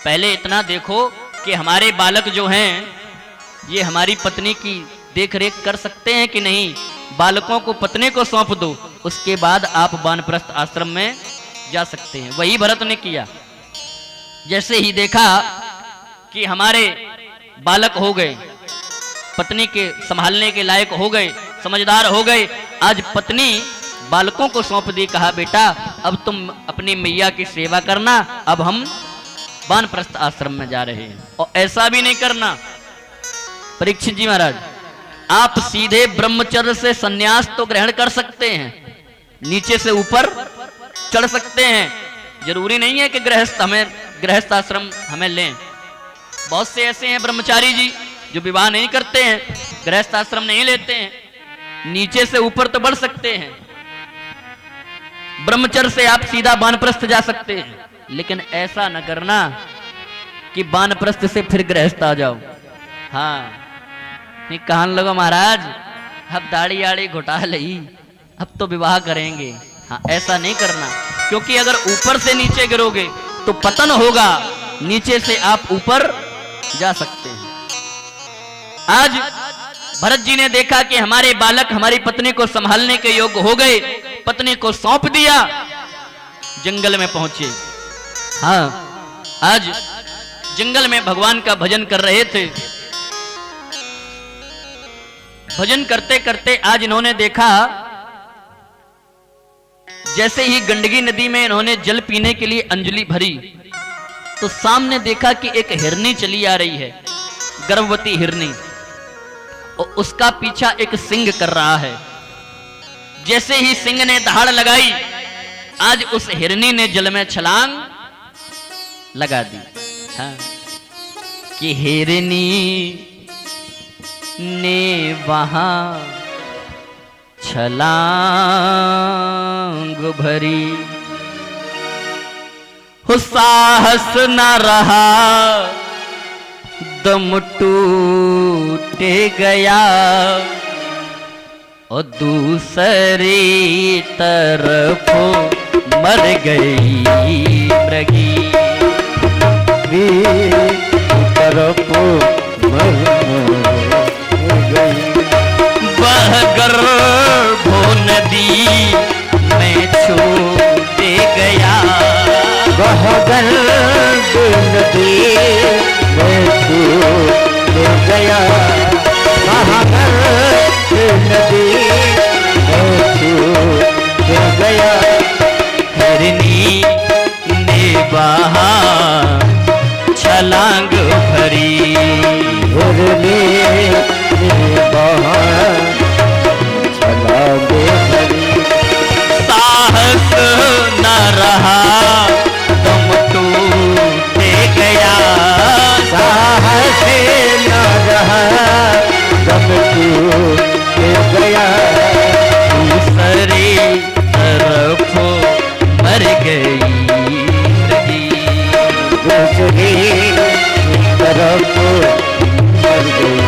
पहले इतना देखो कि हमारे बालक जो हैं ये हमारी पत्नी की देख रेख कर सकते हैं कि नहीं। बालकों को पत्नी को सौंप दो, उसके बाद आप वानप्रस्थ आश्रम में जा सकते हैं। वही भरत ने किया। जैसे ही देखा कि हमारे बालक हो गए, पत्नी के संभालने के लायक हो गए, समझदार हो गए, आज पत्नी बालकों को सौंप दी। कहा बेटा अब तुम अपनी मैया की सेवा करना, अब हम वानप्रस्थ आश्रम में जा रहे हैं। और ऐसा भी नहीं करना परीक्षित जी महाराज, आप सीधे ब्रह्मचर्य से सन्यास तो ग्रहण कर सकते हैं, नीचे से ऊपर चढ़ सकते हैं। जरूरी नहीं है कि गृहस्थ आश्रम हमें लें। बहुत से ऐसे हैं ब्रह्मचारी जी जो विवाह नहीं करते हैं, गृहस्थ आश्रम नहीं लेते हैं, नीचे से ऊपर तो बढ़ सकते हैं। ब्रह्मचर्य से आप सीधा वानप्रस्थ जा सकते हैं, लेकिन ऐसा न करना कि वानप्रस्थ से फिर गृहस्थ आ जाओ। हाँ, नहीं कहने लगा महाराज अब दाढ़ी आड़ी घुटा ली, अब तो विवाह करेंगे। हाँ, ऐसा नहीं करना, क्योंकि अगर ऊपर से नीचे गिरोगे तो पतन होगा, नीचे से आप ऊपर जा सकते हैं। आज भरत जी ने देखा कि हमारे बालक हमारी पत्नी को संभालने के योग्य हो गए, पत्नी को सौंप दिया, जंगल में पहुंचे। हाँ, आज जंगल में भगवान का भजन कर रहे थे। भजन करते करते आज इन्होंने देखा, जैसे ही गंडकी नदी में इन्होंने जल पीने के लिए अंजलि भरी तो सामने देखा कि एक हिरनी चली आ रही है, गर्भवती हिरनी, और उसका पीछा एक सिंह कर रहा है। जैसे ही सिंह ने दहाड़ लगाई, आज उस हिरनी ने जल में छलांग लगा दी। हाँ, कि हिरनी ने वहां छलांग भरी, हो साहस न रहा दम टूट गया और दूसरी तरफ मर गई मृगी तरफ मर गई। वह गर्भो नदी में छूट गया वह गर्भ नदी में छूट गया वह गर्भ नदी में छूट गया। हिरनी ने बहा छलांग भरी हिरनी ने बहा छलांग भरी। साहस न रहा दम टूट गया साहस न रहा दम टूट गया। दूसरी तरफ मर गई मृगी दूसरी तरफ मर गई।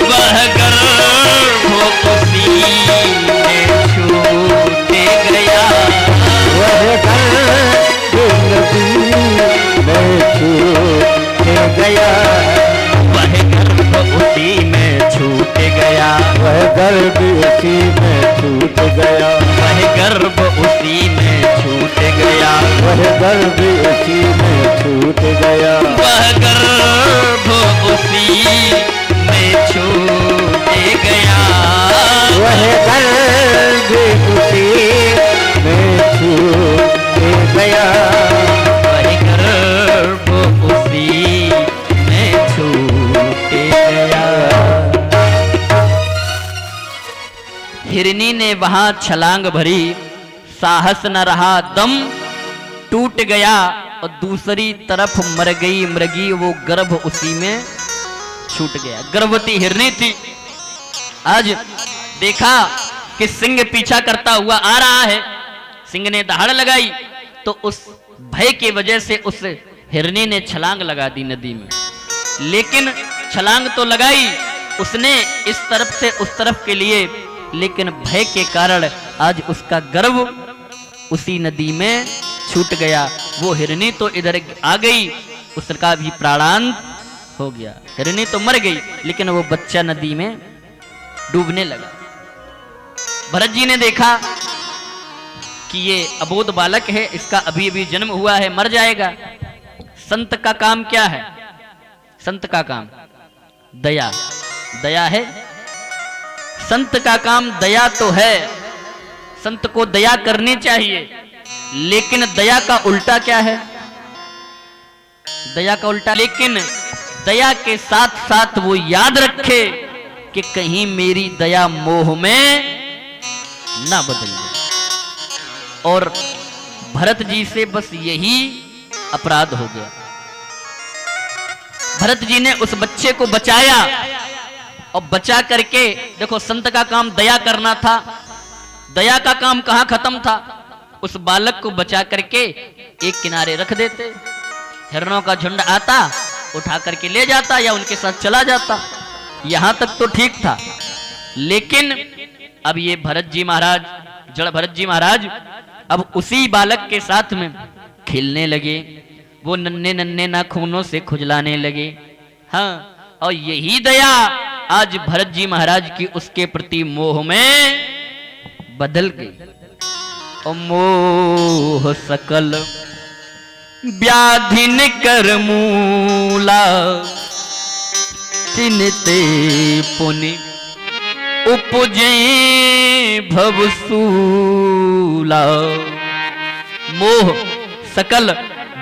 वह गर्भ उसी में छूट गया वह गर्भ नदी में छूट गया वह गर्भ उसी में छूट गया वह गर्भ उसी में छूट गया वह गर्भ उसी में छूट गया वह गर्भ उसी में छूट गया वह गर्भ उसी में छूट गया वह गर्भ उसी में छूट गया वह गर्भ उसी में छूट गया। हिरनी ने वहां छलांग भरी साहस न रहा दम टूट गया और दूसरी तरफ मर गई मृगी वो गर्भ उसी में छूट गया। गर्भवती हिरनी थी। आज देखा कि सिंह पीछा करता हुआ आ रहा है। सिंह ने दहाड़ लगाई तो उस भय की वजह से उस हिरनी ने छलांग लगा दी नदी में। लेकिन छलांग तो लगाई उसने इस तरफ से उस तरफ के लिए, लेकिन भय के कारण आज उसका गर्भ उसी नदी में छूट गया। वो हिरनी तो इधर आ गई, उसका भी प्राणांत हो गया। हिरनी तो मर गई लेकिन वो बच्चा नदी में डूबने लगा। भरत जी ने देखा कि ये अबोध बालक है, इसका अभी अभी जन्म हुआ है, मर जाएगा। संत का काम क्या है? संत का काम दया, दया है। संत का काम दया तो है, संत को दया करनी चाहिए, लेकिन दया का उल्टा क्या है? दया का उल्टा, लेकिन दया के साथ साथ वो याद रखे कि कहीं मेरी दया मोह में ना बदल जाए। और भरत जी से बस यही अपराध हो गया। भरत जी ने उस बच्चे को बचाया और बचा करके, देखो संत का काम दया करना था, दया का काम कहां खत्म था? उस बालक को बचा करके एक किनारे रख देते, हिरणों का झुंड आता उठा करके ले जाता या उनके साथ चला जाता, यहां तक तो ठीक था। लेकिन अब ये भरत जी महाराज, जड़ भरत जी महाराज अब उसी बालक के साथ में खेलने लगे, वो नन्हे नन्हे नाखूनों से खुजलाने लगे। हाँ, और यही दया आज भरत जी महाराज की उसके प्रति मोह में बदल गई। और मोह सकल व्याधिन कर मूला, तिनते पुनि उपजे भवसूला। मोह सकल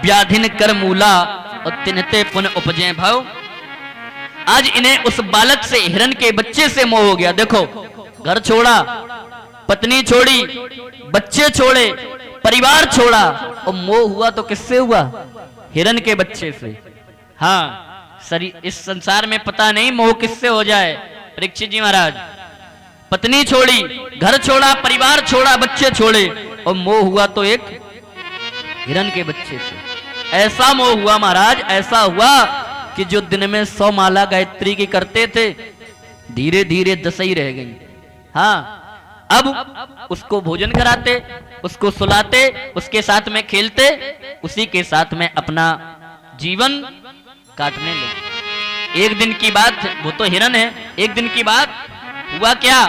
व्याधिन कर मूला और तिनते पुनः उपजे भव। आज इन्हें उस बालक से, हिरण के बच्चे से मोह हो गया। देखो, घर छोड़ा, पत्नी छोड़ी, बच्चे छोड़े, परिवार छोड़ा, और मोह हुआ तो किससे हुआ? हिरण के बच्चे से। हाँ, इस संसार में पता नहीं मोह किससे हो जाए। परीक्षित जी महाराज, पत्नी छोड़ी, घर छोड़ा, परिवार छोड़ा, बच्चे छोड़े, और मोह हुआ तो एक हिरण के बच्चे से। ऐसा मोह हुआ महाराज, ऐसा हुआ कि जो दिन में 100 माला गायत्री की करते थे, धीरे धीरे 10 ही रह गई। हाँ, अब उसको भोजन कराते, उसको सुलाते, उसके साथ में खेलते, उसी के साथ में अपना जीवन काटने लगे। एक दिन की बात, वो तो हिरन है, एक दिन की बात हुआ क्या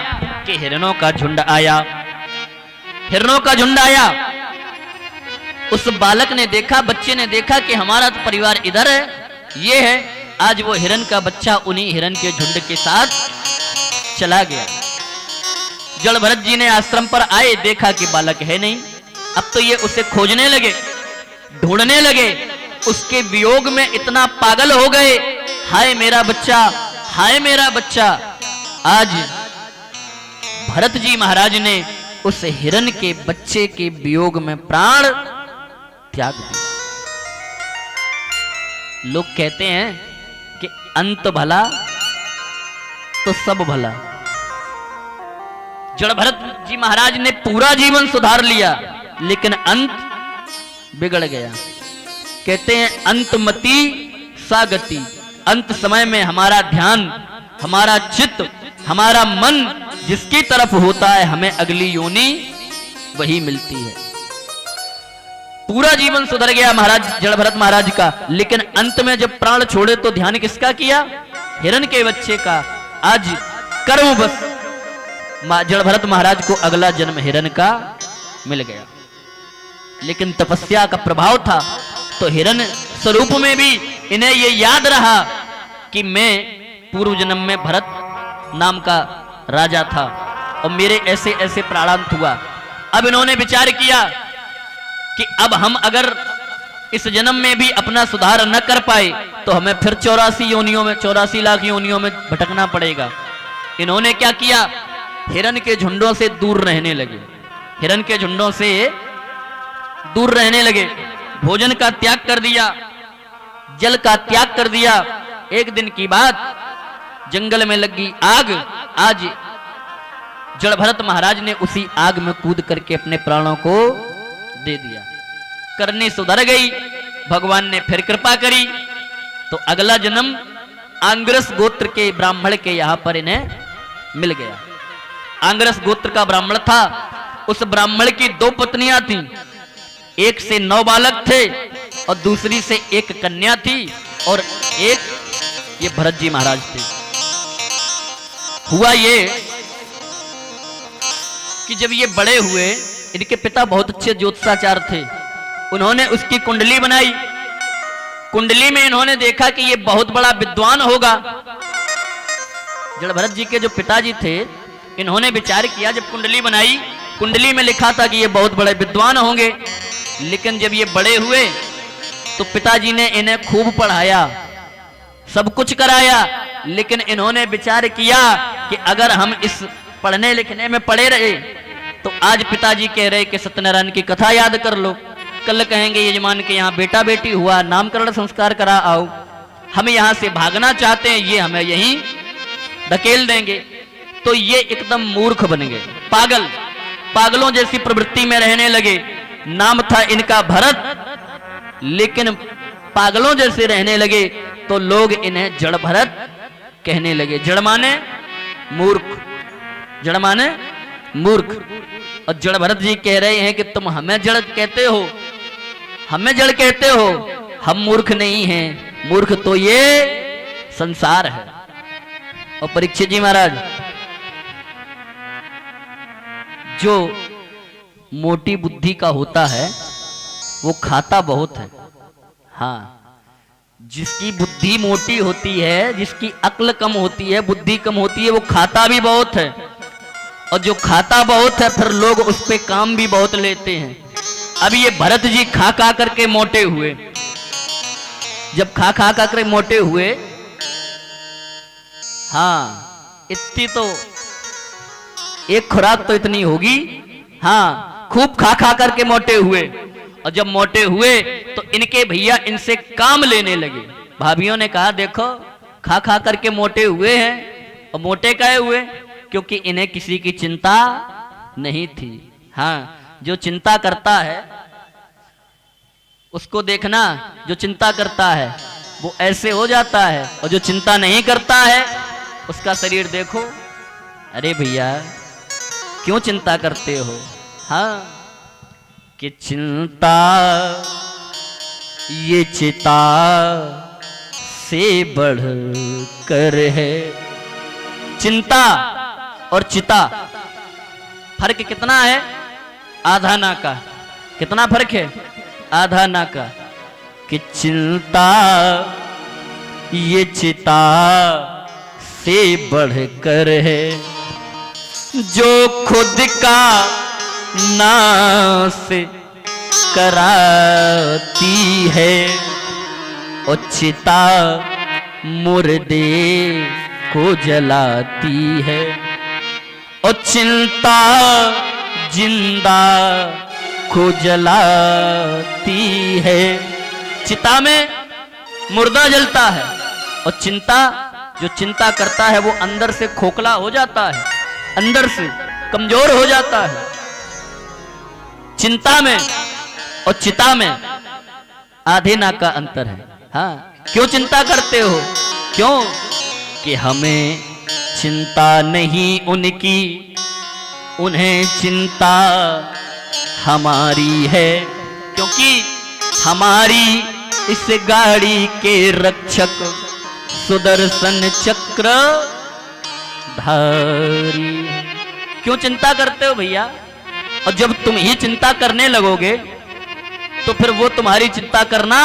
कि हिरनों का झुंड आया, हिरनों का झुंड आया। उस बालक ने देखा, बच्चे ने देखा कि हमारा तो परिवार इधर है, ये है। आज वो हिरन का बच्चा उन्हीं हिरन के झुंड के साथ चला गया। जड़ भरत जी ने आश्रम पर आए, देखा कि बालक है नहीं। अब तो ये उसे खोजने लगे, ढूंढने लगे, उसके वियोग में इतना पागल हो गए, हाय मेरा बच्चा, हाय मेरा बच्चा। आज भरत जी महाराज ने उस हिरन के बच्चे के वियोग में प्राण त्याग दिया। लोग कहते हैं कि अंत भला तो सब भला। जड़ भरत जी महाराज ने पूरा जीवन सुधार लिया, लेकिन अंत बिगड़ गया। कहते हैं अंतमति सागति, अंत समय में हमारा ध्यान, हमारा चित्त, हमारा मन जिसकी तरफ होता है, हमें अगली योनि वही मिलती है। पूरा जीवन सुधर गया महाराज जड़ भरत महाराज का, लेकिन अंत में जब प्राण छोड़े तो ध्यान किसका किया? हिरन के बच्चे का। आज कर्म बस जड़ भरत महाराज को अगला जन्म हिरन का मिल गया, लेकिन तपस्या का प्रभाव था, तो हिरन स्वरूप में भी इन्हें ये याद रहा कि मैं पूर्व जन्म में भरत नाम का राजा था और मेरे ऐसे ऐसे प्राणांत हुआ। अब इन्होंने विचार किया कि अब हम अगर इस जन्म में भी अपना सुधार न कर पाए तो हमें फिर 84 योनियों में, 84 लाख योनियों में भटकना पड़ेगा। इन्होंने क्या किया? हिरन के झुंडों से दूर रहने लगे, हिरन के झुंडों से दूर रहने लगे, भोजन का त्याग कर दिया, जल का त्याग कर दिया। एक दिन की बात, जंगल में लगी आग। आज जड़ भरत महाराज ने उसी आग में कूद करके अपने प्राणों को दे दिया। करनी सुधर गई, भगवान ने फिर कृपा करी, तो अगला जन्म आंग्रस गोत्र के ब्राह्मण के यहां पर इन्हें मिल गया। आंग्रस गोत्र का ब्राह्मण था, उस ब्राह्मण की 2 पत्नियां थीं, एक से 9 बालक थे और दूसरी से 1 कन्या थी, और एक ये भरत जी महाराज थे। हुआ ये कि जब ये बड़े हुए, इनके पिता बहुत अच्छे ज्योतिषाचार्य थे, उन्होंने उसकी कुंडली बनाई। कुंडली में इन्होंने देखा कि ये बहुत बड़ा विद्वान होगा। जड़ भरत जी के जो पिताजी थे, इन्होंने विचार किया, जब कुंडली बनाई, कुंडली में लिखा था कि ये बहुत बड़े विद्वान होंगे, लेकिन जब ये बड़े हुए तो पिताजी ने इन्हें खूब पढ़ाया, सब कुछ कराया, लेकिन इन्होंने विचार किया कि अगर हम इस पढ़ने लिखने में पड़े रहे तो आज पिताजी कह रहे कि सत्यनारायण की कथा याद कर लो, कल कहेंगे यजमान के यहाँ बेटा बेटी हुआ, नामकरण संस्कार करा आओ, हम यहाँ से भागना चाहते हैं, ये हमें यहीं धकेल देंगे। तो ये एकदम मूर्ख बन गए, पागल, पागलों जैसी प्रवृत्ति में रहने लगे। नाम था इनका भरत, लेकिन पागलों जैसे रहने लगे, तो लोग इन्हें जड़ भरत कहने लगे। जड़ माने मूर्ख, जड़ माने मूर्ख। और जड़ भरत जी कह रहे हैं कि तुम हमें जड़ कहते हो, हमें जड़ कहते हो, हम मूर्ख नहीं हैं, मूर्ख तो ये संसार है। और परीक्षित जी महाराज, जो मोटी बुद्धि का होता है वो खाता बहुत है। हाँ, जिसकी बुद्धि मोटी होती है, जिसकी अक्ल कम होती है, बुद्धि कम होती है, वो खाता भी बहुत है। और जो खाता बहुत है, फिर लोग उस पे काम भी बहुत लेते हैं। अब ये भरत जी खा खा करके मोटे हुए। जब खा खा करके मोटे हुए, हाँ, इतनी तो एक खुराक तो इतनी होगी, हाँ, खूब खा खा करके मोटे हुए। और जब मोटे हुए तो इनके भैया इनसे काम लेने लगे। भाभियों ने कहा, देखो खा खा करके मोटे हुए हैं, और मोटे काहे हुए? क्योंकि इन्हें किसी की चिंता नहीं थी। हाँ, जो चिंता करता है उसको देखना, जो चिंता करता है वो ऐसे हो जाता है, और जो चिंता नहीं करता है उसका शरीर देखो। अरे भैया क्यों चिंता करते हो? हाँ, कि चिंता ये चिता से बढ़ कर है। चिंता और चिता फर्क कितना है? आधा ना का। कितना फर्क है? आधा ना का। कि चिंता ये चिता से बढ़ कर है, जो खुद का नाश कराती है, और चिता मुर्दे को जलाती है, और चिंता जिंदा को जलाती है। चिता में मुर्दा जलता है, और चिंता, जो चिंता करता है वो अंदर से खोखला हो जाता है, अंदर से कमजोर हो जाता है। चिंता में और चिता में आधे ना का अंतर है। हाँ, क्यों चिंता करते हो? क्यों? कि हमें चिंता नहीं उनकी, उन्हें चिंता हमारी है, क्योंकि हमारी इस गाड़ी के रक्षक सुदर्शन चक्र धारी। क्यों चिंता करते हो भैया? और जब तुम ही चिंता करने लगोगे तो फिर वो तुम्हारी चिंता करना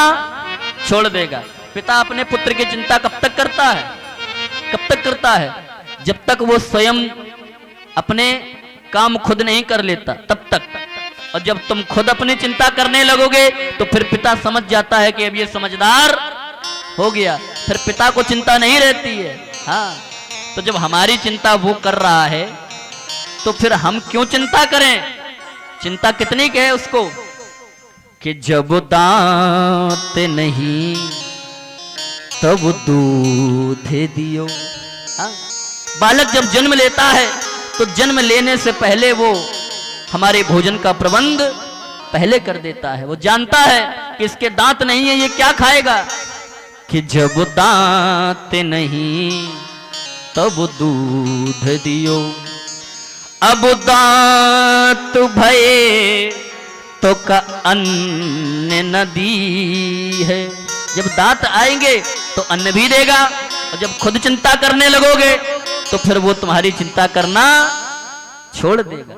छोड़ देगा। पिता अपने पुत्र की चिंता कब तक करता है? कब तक करता है? जब तक वो स्वयं अपने काम खुद नहीं कर लेता तब तक। और जब तुम खुद अपनी चिंता करने लगोगे तो फिर पिता समझ जाता है कि अब ये समझदार हो गया, फिर पिता को चिंता नहीं रहती है। हाँ, तो जब हमारी चिंता वो कर रहा है तो फिर हम क्यों चिंता करें? चिंता कितनी के है उसको? कि जब दांत नहीं तब दूध दियो। हाँ? बालक जब जन्म लेता है तो जन्म लेने से पहले वो हमारे भोजन का प्रबंध पहले कर देता है। वो जानता है कि इसके दांत नहीं है, ये क्या खाएगा। कि जब दांत नहीं तब दूध दियो, अब दांत भये तो का अन्न नदी है। जब दांत आएंगे तो अन्न भी देगा, और जब खुद चिंता करने लगोगे तो फिर वो तुम्हारी चिंता करना छोड़ देगा।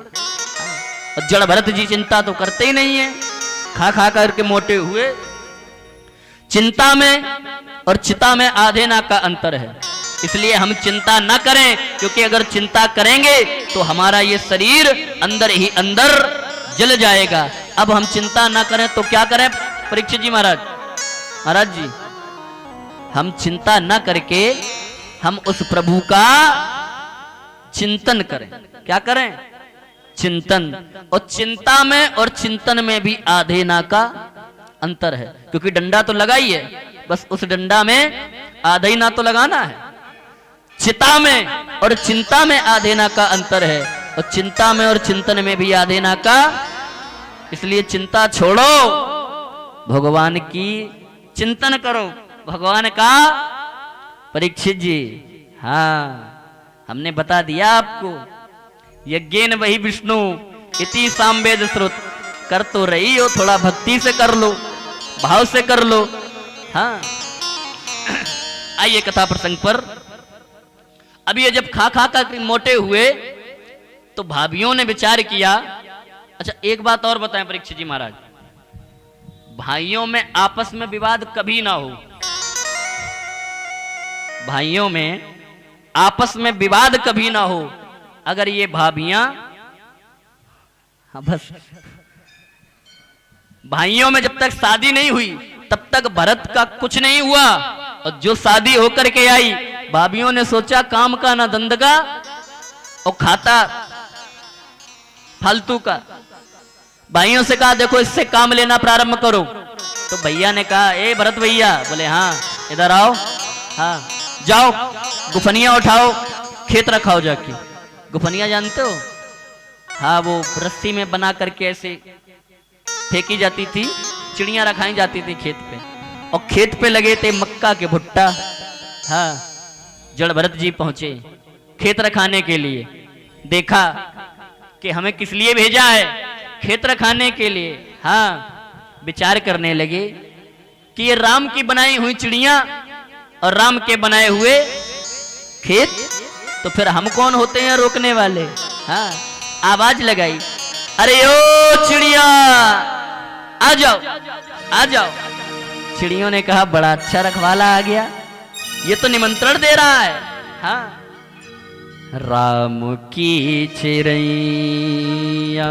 और जड़ भरत जी चिंता तो करते ही नहीं है, खा खा करके मोटे हुए। चिंता में और चिता में आधे ना का अंतर है, इसलिए हम चिंता ना करें, क्योंकि अगर चिंता करेंगे तो हमारा ये शरीर अंदर ही अंदर जल जाएगा। अब हम चिंता ना करें तो क्या करें परीक्षित जी महाराज? महाराज जी, हम चिंता ना करके हम उस प्रभु का चिंतन करें। क्या करें? चिंतन। और चिंता में और चिंतन में भी आधे ना का अंतर है, क्योंकि डंडा तो लगा ही है, बस उस डंडा में आधा ही ना तो लगाना है। चिता में और चिंता में आधे ना का अंतर है, और चिंता में और चिंतन में भी आधे ना का। इसलिए चिंता छोड़ो, भगवान की चिंतन करो, भगवान का। परीक्षित जी, हाँ, हमने बता दिया आपको, यज्ञेन वही विष्णु इति सामवेद श्रुत। कर तो रही हो, थोड़ा भक्ति से कर लो, भाव से कर लो। हाँ, आइए कथा प्रसंग पर। अब ये जब खा खा कर मोटे हुए तो भाभियों ने विचार किया। अच्छा, एक बात और बताएं परीक्षित जी महाराज, भाइयों में आपस में विवाद कभी ना हो। भाइयों में आपस में विवाद कभी ना हो। अगर ये भाभियां, हाँ बस, भाइयों में जब तक शादी नहीं हुई तब तक भरत का कुछ नहीं हुआ, और जो शादी होकर के आई, भाभियों ने सोचा काम का ना दंड का, और खाता फालतू का। भाइयों से कहा देखो इससे काम लेना प्रारंभ करो। तो भैया ने कहा ए भरत भैया, बोले हाँ इधर आओ, हाँ जाओ गुफनिया उठाओ, खेत रखाओ जाके। गुफनिया जानते हो? हाँ, वो रस्सी में बना करके ऐसे फेंकी जाती थी चिड़ियां रखाई जाती थी खेत पे, और खेत पे लगे थे मक्का के भुट्टा। हाँ, जड़ भरत जी पहुंचे खेत रखाने के लिए। देखा कि हमें किस लिए भेजा है, खेत रखाने के लिए। हाँ, विचार करने लगे कि ये राम की बनाई हुई चिड़िया और राम के बनाए हुए खेत, तो फिर हम कौन होते हैं रोकने वाले। हाँ, आवाज लगाई, अरे ओ चिड़िया आ जाओ आ जाओ। चिड़ियों ने कहा बड़ा अच्छा रखवाला आ गया, ये तो निमंत्रण दे रहा है। हाँ, राम की चिड़ैया,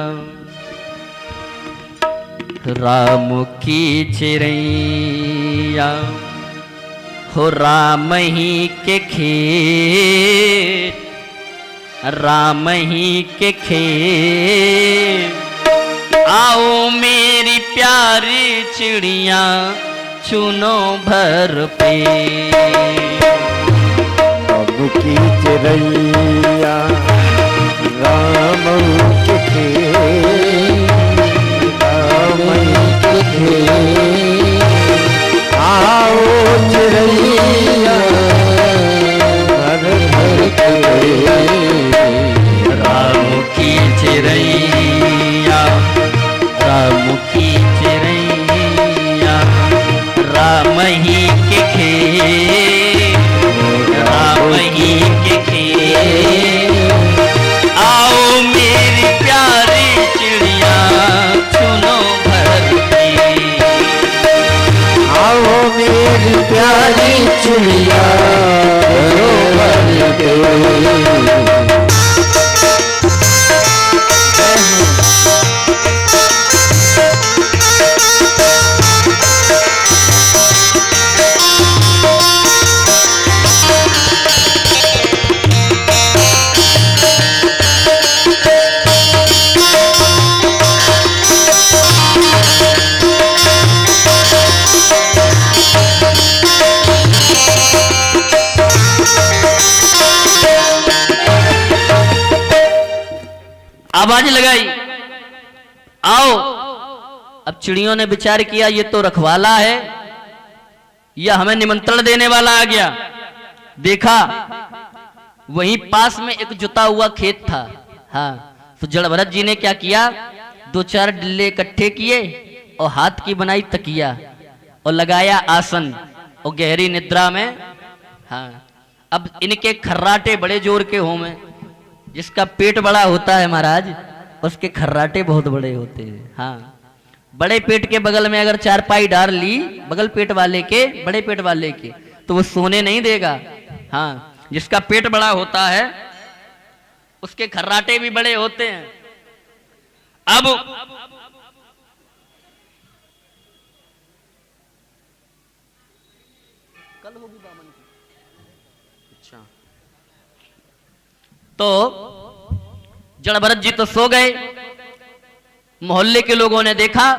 राम की चिड़ैया हो राम ही के खेत, राम ही के खेत। आओ मेरी प्यारी चिड़िया चुनो भर पे। अब की चिड़ैया राम के खेत, राम के खेत। आओ चिड़ैया भर भर के, राम की चिड़ैया, राम की चिड़ैया राम ही के खेत, राम ही के खेत। आओ मेरी प्यारी चिड़िया चुनो भर के। आओ मेरी प्यारी चिड़िया चुनो भर के। आवाज लगाई, आओ। अब चिड़ियों ने विचार किया ये तो रखवाला है, या हमें निमंत्रण देने वाला आ गया। देखा वहीं पास में एक जुता हुआ खेत था। हाँ, तो जड़ भरत जी ने क्या किया, दो चार डिल्ले इकट्ठे किए और हाथ की बनाई तकिया और लगाया आसन और गहरी निद्रा में। हाँ, अब इनके खर्राटे बड़े जोर के हों में, जिसका पेट बड़ा होता है महाराज उसके खर्राटे बहुत बड़े होते हैं। हाँ, बड़े पेट के बगल में अगर चारपाई डाल ली बगल पेट वाले के, बड़े पेट वाले के, तो वो सोने नहीं देगा। हाँ, जिसका पेट बड़ा होता है उसके खर्राटे भी बड़े होते हैं। अब कल होगी बामन की। अच्छा, तो जड़ भरत जी तो सो गए। मोहल्ले के लोगों ने देखा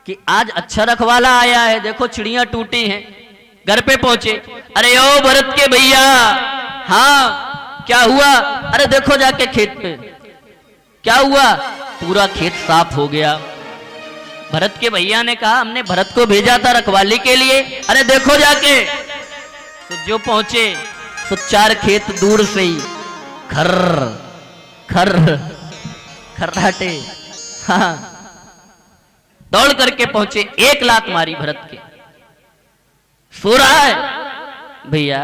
कि आज अच्छा रखवाला आया है, देखो चिड़ियां टूटी हैं। घर पे पहुंचे, अरे ओ भरत के भैया, हाँ क्या हुआ? अरे देखो जाके खेत पे। क्या हुआ? पूरा खेत साफ हो गया। भरत के भैया ने कहा हमने भरत को भेजा था रखवाली के लिए, अरे देखो जाके। तो जो पहुंचे तो चार खेत दूर से ही खर खर खर्राटे, हाँ, दौड़ करके पहुंचे, एक लात मारी भरत के। सो रहा है। भैया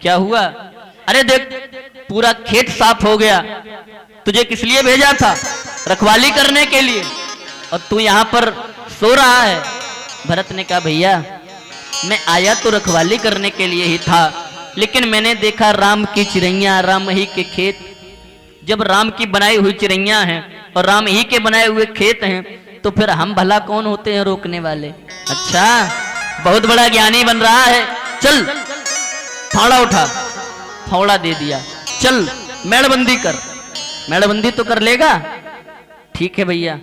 क्या हुआ? अरे देख पूरा खेत साफ हो गया, तुझे किस लिए भेजा था? रखवाली करने के लिए, और तू यहां पर सो रहा है। भरत ने कहा भैया मैं आया तो रखवाली करने के लिए ही था, लेकिन मैंने देखा राम की चिड़ैया, राम ही के खेत। जब राम की बनाई हुई चिड़ैया हैं और राम ही के बनाए हुए खेत हैं, तो फिर हम भला कौन होते हैं रोकने वाले? अच्छा, बहुत बड़ा ज्ञानी बन रहा है। चल फावड़ा उठा, फावड़ा दे दिया, चल मेड़बंदी कर। मेड़बंदी तो कर लेगा? ठीक है भैया।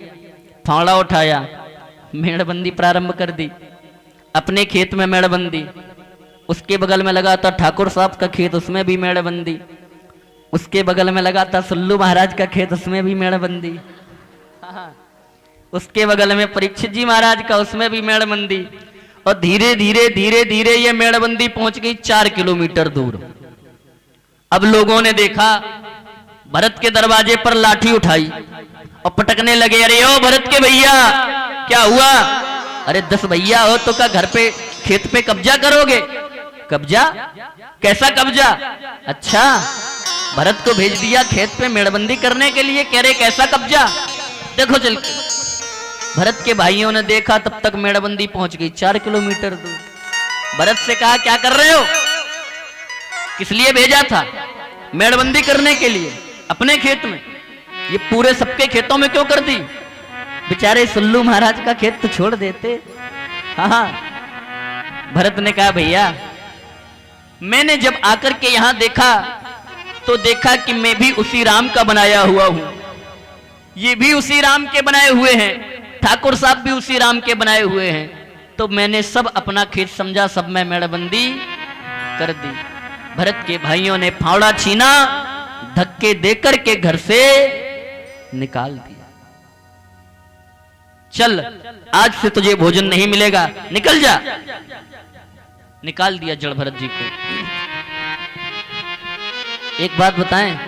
फावड़ा उठाया, मेड़बंदी प्रारंभ कर दी। अपने खेत में मेड़बंदी, उसके बगल में लगा था ठाकुर साहब का खेत, उसमें भी मेड़बंदी, उसके बगल में लगा था सुल्लू महाराज का खेत, उसमें भी मेड़बंदी, उसके बगल में परीक्षित जी महाराज का, उसमें भी मेड़बंदी। और धीरे धीरे धीरे धीरे ये मेड़बंदी पहुंच गई 4 किलोमीटर दूर। अब लोगों ने देखा, भरत के दरवाजे पर लाठी उठाई और पटकने लगे। अरे ओ भरत के भैया, क्या हुआ? अरे 10 भैया हो तो क्या घर पे खेत पे कब्जा करोगे? कब्जा? कैसा कब्जा? अच्छा, भरत को भेज दिया खेत पे मेड़बंदी करने के लिए, कह रहे कैसा कब्जा? देखो चल। भरत के भाइयों ने देखा, तब तक मेड़बंदी पहुंच गई 4 किलोमीटर दूर। भरत से कहा, क्या कर रहे हो? किस लिए भेजा था? मेड़बंदी करने के लिए, अपने खेत में। ये पूरे सबके खेतों में क्यों कर दी? बेचारे सुल्लू महाराज का खेत तो छोड़ देते। हाँ, भरत ने कहा, भैया मैंने जब आकर के यहां देखा तो देखा कि मैं भी उसी राम का बनाया हुआ हूं, ये भी उसी राम के बनाए हुए हैं, ठाकुर साहब भी उसी राम के बनाए हुए हैं, तो मैंने सब अपना खेत समझा, सब में मेड़बंदी कर दी। भरत के भाइयों ने फावड़ा छीना, धक्के देकर के घर से निकाल दिया। चल, आज से तुझे भोजन नहीं मिलेगा, निकल जा। निकाल दिया जड़ भरत जी को। एक बात बताएं,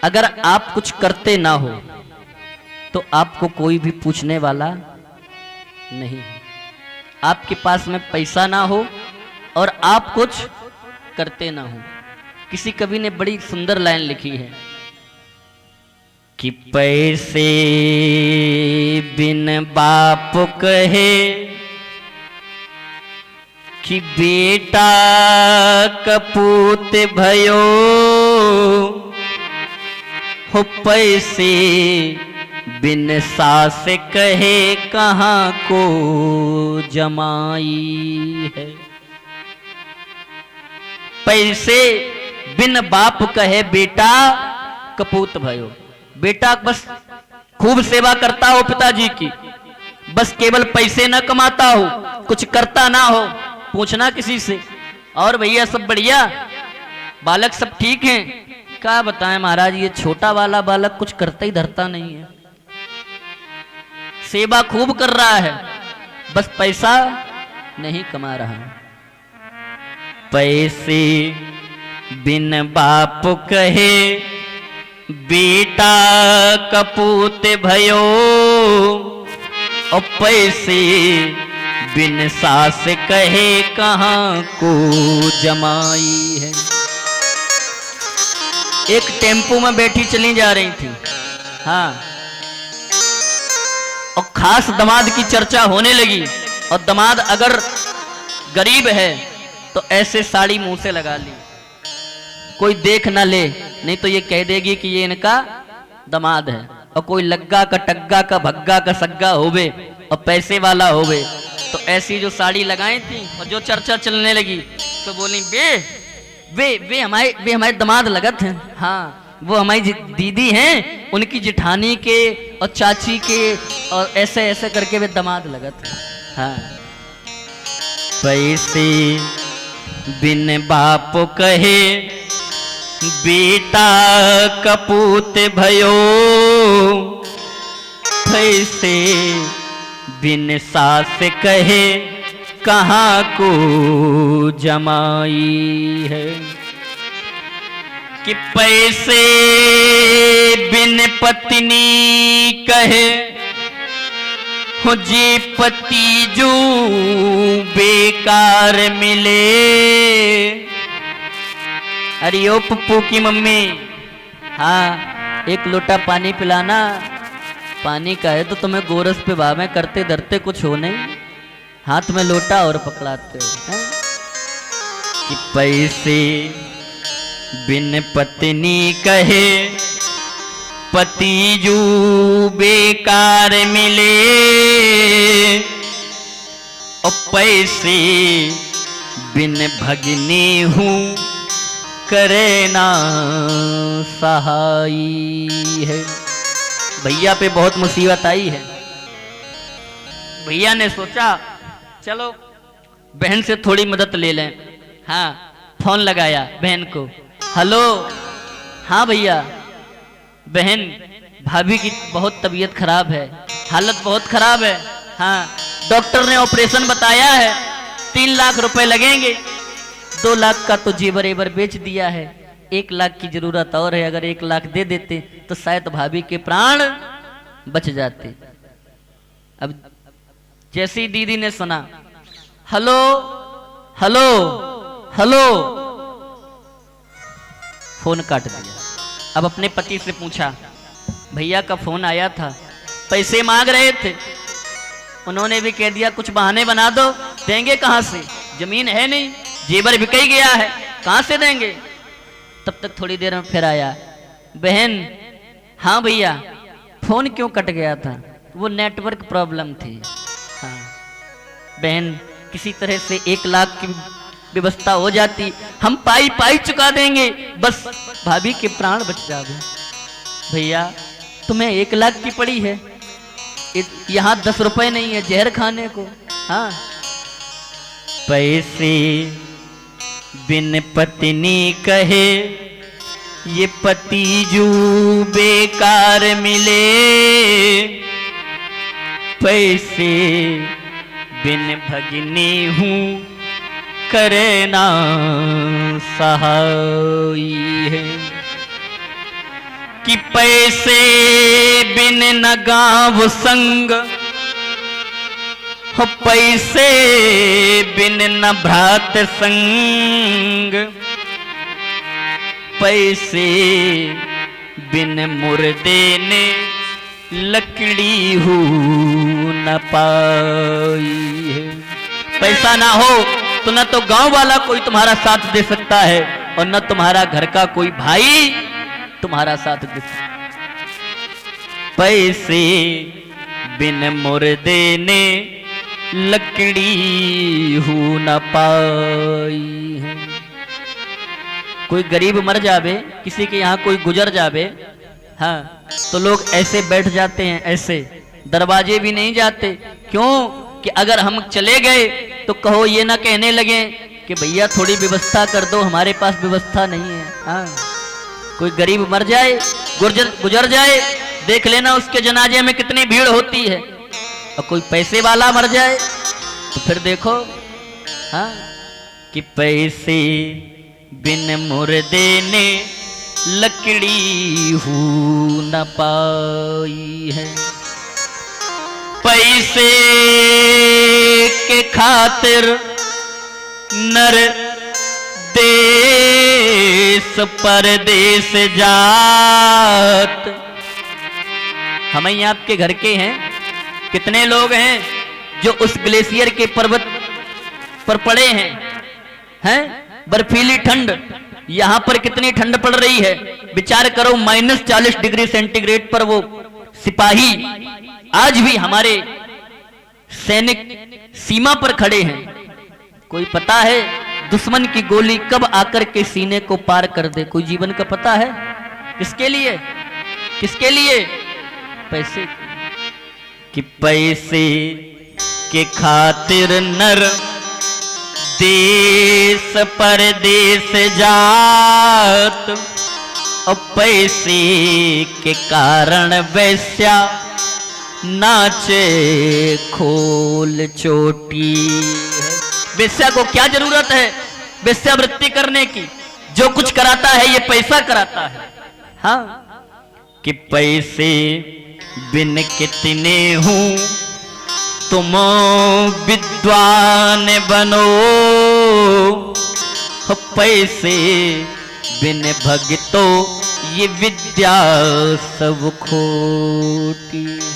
अगर आप कुछ करते ना हो तो आपको कोई भी पूछने वाला नहीं है। आपके पास में पैसा ना हो और आप कुछ करते ना हो। किसी कवि ने बड़ी सुंदर लाइन लिखी है कि पैसे बिन बाप कहे कि बेटा कपूत भयो, हो पैसे बिन सास कहे कहाँ को जमाई है। पैसे बिन बाप कहे बेटा कपूत भयो। बेटा बस खूब सेवा करता हो पिताजी की, बस केवल पैसे न कमाता हो, कुछ करता ना हो, पूछना किसी से। और भैया सब बढ़िया, बालक सब ठीक हैं? क्या बताएं महाराज, ये छोटा वाला बालक कुछ करता ही धरता नहीं है, सेवा खूब कर रहा है, बस पैसा नहीं कमा रहा। पैसे बिन बाप कहे बेटा कपूत भयो, और पैसे बिन सास कहे कहाँ को जमाई है। एक टेम्पो में बैठी चली जा रही थी, हाँ, और खास दामाद की चर्चा होने लगी। और दामाद अगर गरीब है तो ऐसे साड़ी मुंह से लगा ली, कोई देख ना ले, नहीं तो ये कह देगी कि ये इनका दामाद है। और कोई लग्गा का टग्गा का भग्गा का सग्गा होवे और पैसे वाला होवे, तो ऐसी जो साड़ी लगाई थी और जो चर्चा चलने लगी, तो बोली वे हमारे दामाद लगत हैं। हाँ, वो हमारी दीदी हैं, उनकी जिठानी के और चाची के, और ऐसे ऐसे करके वे दामाद लगत हैं। हाँ, पैसे बिन बाप कहे बेटा कपूत भयो, पैसे बिन सास कहे कहाँ को जमाई है। कि पैसे बिन पत्नी कहे हो जी पति जो बेकार मिले। अरे ओ पप्पू की मम्मी, हाँ, एक लोटा पानी पिलाना। पानी का है तो तुम्हें गोरस पे भावे, करते धरते कुछ हो नहीं, हाथ में लोटा और पकड़ाते हैं। कि पैसे बिन पत्नी कहे पति जू बेकार मिले, और पैसे बिन भगनी हूँ करे ना सहाई है। भैया पे बहुत मुसीबत आई है। भैया ने सोचा चलो बहन से थोड़ी मदद ले लें। हाँ, फोन लगाया बहन को, हेलो, हाँ भैया, बहन भाभी की बहुत तबीयत खराब है, हालत बहुत खराब है। हाँ, डॉक्टर ने ऑपरेशन बताया है, 3 लाख रुपए लगेंगे। 2 लाख का तो जेवर एवर बेच दिया है, 1 लाख की जरूरत और है। अगर 1 लाख दे देते तो शायद भाभी के प्राण बच जाते। अब जैसी दीदी ने सुना, हेलो हेलो हेलो, फोन काट दिया। अब अपने पति से पूछा, भैया का फोन आया था, पैसे मांग रहे थे, उन्होंने भी कह दिया कुछ बहाने बना दो, देंगे कहां से, जमीन है नहीं, जेवर बिक ही गया है, कहां से देंगे। तब तक थोड़ी देर में फिर आया, बहन हाँ भैया, फोन क्यों कट गया था, वो नेटवर्क प्रॉब्लम थी। हाँ बहन, किसी तरह से 1 लाख की व्यवस्था हो जाती, हम पाई पाई चुका देंगे, बस भाभी के प्राण बच जावे। भैया तुम्हें 1 लाख की पड़ी है, यहाँ 10 रुपए नहीं है जहर खाने को। हाँ, पैसे बिन पत्नी कहे, ये पति जू बेकार मिले, पैसे बिन भगिनी हूँ करे ना सहाय है, कि पैसे बिन न गाँव संग, हो पैसे बिन न भ्रात संग, पैसे बिन मुर्दे ने लकड़ी हूँ न पाई है। पैसा ना हो तो न तो गांव वाला कोई तुम्हारा साथ दे सकता है, और न तुम्हारा घर का कोई भाई तुम्हारा साथ दे सकता है। पैसे बिन मुर्दे ने लकड़ी हूँ न पाई है। कोई गरीब मर जावे, किसी के यहाँ कोई गुजर जावे, हाँ, तो लोग ऐसे बैठ जाते हैं, ऐसे दरवाजे भी नहीं जाते। क्यों? कि अगर हम चले गए तो कहो ये ना कहने लगे कि भैया थोड़ी व्यवस्था कर दो, हमारे पास व्यवस्था नहीं है। हाँ, कोई गरीब मर जाए, गुजर जाए, देख लेना उसके जनाजे में कितनी भीड़ होती है। और कोई पैसे वाला मर जाए तो फिर देखो, हाँ, कि पैसे बिन मुर्दे ने लकड़ी हूँ न पाई है। पैसे के खातिर नर देश परदेश जात। हम ही आपके घर के हैं, कितने लोग हैं जो उस ग्लेशियर के पर्वत पर पड़े हैं, बर्फीली ठंड, यहां पर कितनी ठंड पड़ रही है, विचार करो, -40 डिग्री सेंटीग्रेड पर वो सिपाही आज भी हमारे सैनिक सीमा पर खड़े हैं। कोई पता है दुश्मन की गोली कब आकर के सीने को पार कर दे? कोई जीवन का पता है? किसके लिए? किसके लिए? पैसे कि पैसे के खातिर नर देश परदेश जात, और पैसे के कारण वैश्या नाचे खोल चोटी है। वेश्या को क्या जरूरत है वेश्यावृत्ति करने की? जो कुछ कराता है ये पैसा कराता है। हाँ, कि पैसे बिन कितने हूं तुम विद्वान बनो, पैसे बिन भगतो ये विद्या सब खोटी है।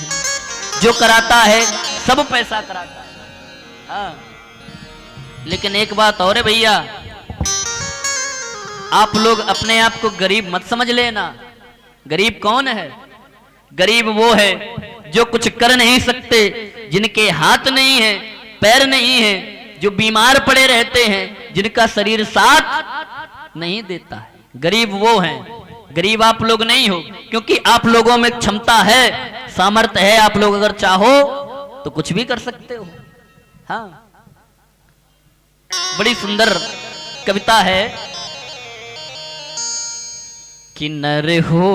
जो कराता है सब पैसा कराता है। हाँ, लेकिन एक बात और है भैया, आप लोग अपने आप को गरीब मत समझ लेना। गरीब कौन है? गरीब वो है जो कुछ कर नहीं सकते, जिनके हाथ नहीं है, पैर नहीं है, जो बीमार पड़े रहते हैं, जिनका शरीर साथ नहीं देता है। गरीब वो हैं। गरीब आप लोग नहीं हो, क्योंकि आप लोगों में क्षमता है, सामर्थ्य है। आप लोग अगर चाहो तो कुछ भी कर सकते हो। हाँ, बड़ी सुंदर कविता है कि नर हो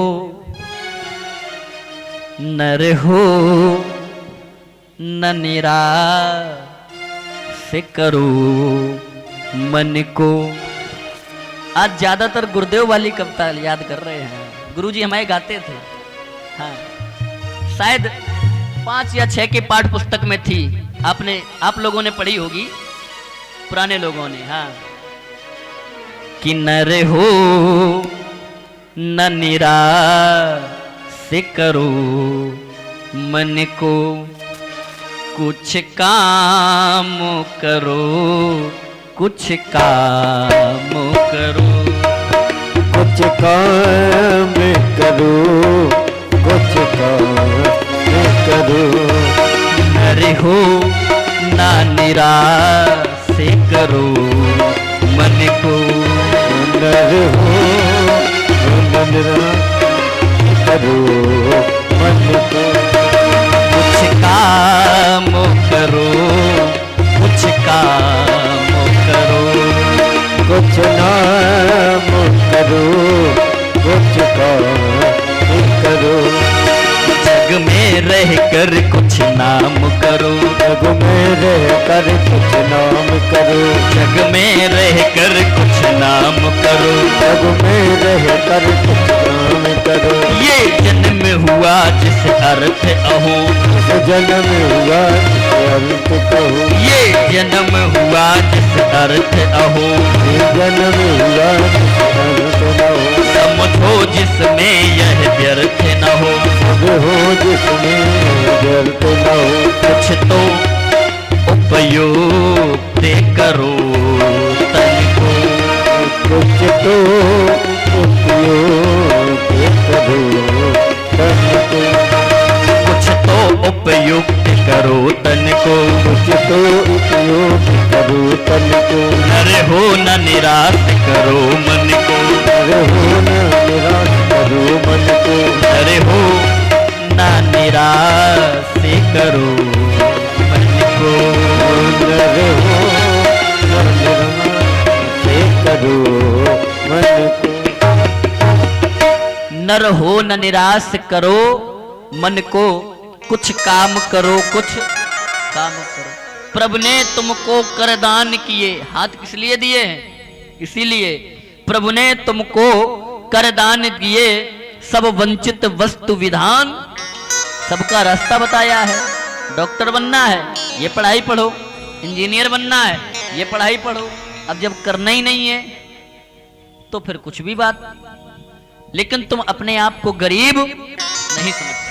नर हो न निराश करो मन को। आज ज्यादातर गुरुदेव वाली कविता याद कर रहे हैं। गुरुजी हमारे गाते थे। हाँ, शायद 5 या 6 के पाठ पुस्तक में थी। आप लोगों ने पढ़ी होगी, पुराने लोगों ने। हाँ, कि नर हो न निराश करो मन को, कुछ काम करो, कुछ काम करो, कुछ काम करो, कुछ काम करो। अरे हो ना निराश करो मन को, नर हो न निराश करो मन को। कुछ काम करो, कुछ काम करो, कुछ नाम करो, कुछ काम करो। जग में रह कर कुछ नाम करो, जग में रह कर कुछ नाम करो, जग में रह कर कुछ नाम करो, जग में रह कर कुछ नाम करो। ये जन्म हुआ जिस अर्थ अहो, इस जन्म हुआ जिस अर्थ कहो, ये जन्म हुआ जिस अर्थ अहो, ये जन्म हुआ जिस अर्थ कहो। समझो जिसमें यह व्यर्थ न हो, सब हो जिसमें व्यर्थ न हो। कुछ तो उपयोग करो तन को, कुछ तो उपयोग करो तन को, कुछ तो उपयुक्त करो तन को। कुछ तो उपयोग करो तन को। नर हो न निराश करो मन को, अरे हो न निराश करो मन को। अरे हो न निराश करो मन को। अरे हो न निराश करो मन को। नर हो न निराश करो मन को, कुछ काम करो, कुछ काम करो। प्रभु ने तुमको करदान किए, हाथ किस लिए दिए हैं? इसीलिए प्रभु ने तुमको करदान दिए, सब वंचित वस्तु विधान, सबका रास्ता बताया है। डॉक्टर बनना है, ये पढ़ाई पढ़ो। इंजीनियर बनना है, ये पढ़ाई पढ़ो। अब जब करना ही नहीं है तो फिर कुछ भी बात। लेकिन तुम अपने आप को गरीब नहीं समझ सकते।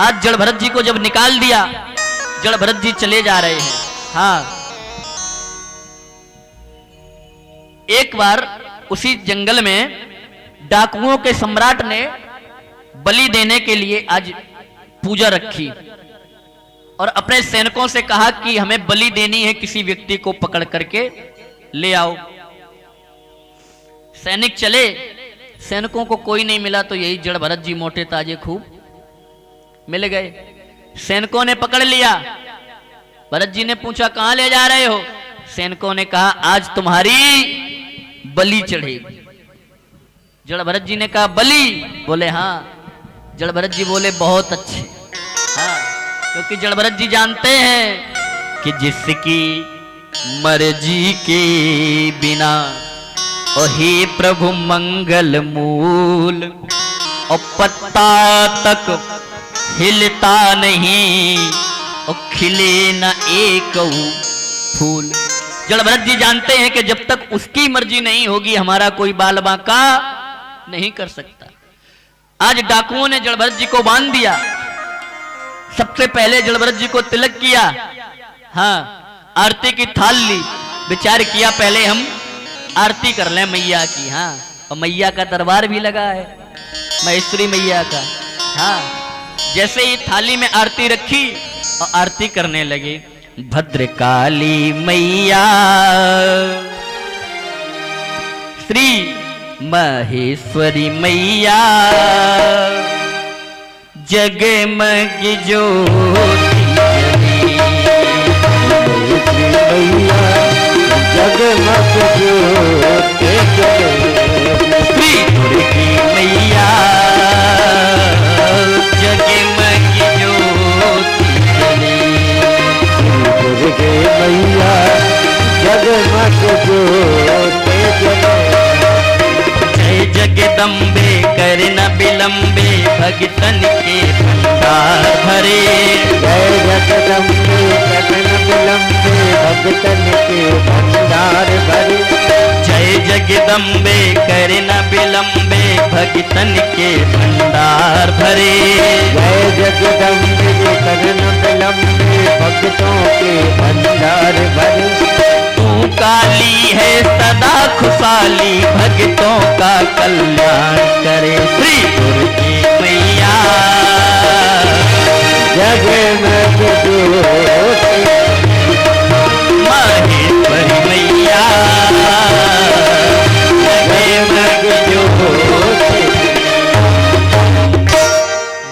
आज जड़ भरत जी को जब निकाल दिया, जड़ भरत जी चले जा रहे हैं। हाँ, एक बार उसी जंगल में डाकुओं के सम्राट ने बलि देने के लिए आज पूजा रखी और अपने सैनिकों से कहा कि हमें बलि देनी है, किसी व्यक्ति को पकड़ करके ले आओ। सैनिक चले, सैनिकों को कोई नहीं मिला तो यही जड़ भरत जी मोटे ताजे खूब मिल गए। सैनिकों ने पकड़ लिया। भरत जी ने पूछा कहां ले जा रहे हो? सैनिकों ने कहा आज तुम्हारी बलि चढ़ेगी। जड़ भरत जी ने कहा बलि? बोले हाँ। जड़ भरत जी बोले बहुत अच्छे। हाँ, क्योंकि जड़ भरत जी जानते हैं कि जिसकी मर्जी के बिना ओ हे प्रभु मंगल मूल, और पत्ता तक हिलता नहीं और खिले न एक फूल। जड़ भरत जी जानते हैं कि जब तक उसकी मर्जी नहीं होगी हमारा कोई बाल बांका नहीं कर सकता। आज डाकुओं ने जड़ भरत जी को बांध दिया। सबसे पहले जड़ भरत जी को तिलक किया। हाँ, आरती की थाल ली। विचार किया पहले हम आरती कर लें मैया की। हाँ, और मैया का दरबार भी लगा है, महेश्वरी मैया का। हाँ, जैसे ही थाली में आरती रखी और आरती करने लगे, भद्रकाली मैया श्री महेश्वरी मैया जगमग ज्योति मैया जगमग ज्योति श्री दुर्गी मैया मैया जगमग ज्योति जले। जय जगदम्बे कर न विलंबे भगतन के भंडार भरे। जय जगदम्बे कर न विलंबे भगतन के भंडार भरे। जय जगदम्बे कर न विलंबे भगतन के भंडार भरे। जय जगदम्बे कर न विलंबे भक्तों के भंडार भरे। तू काली है सदा खुशहाली भक्तों का कल्याण करे। श्री दुर्गे मैया जगमग ज्योति महेश्वरी मैया जगमग ज्योति।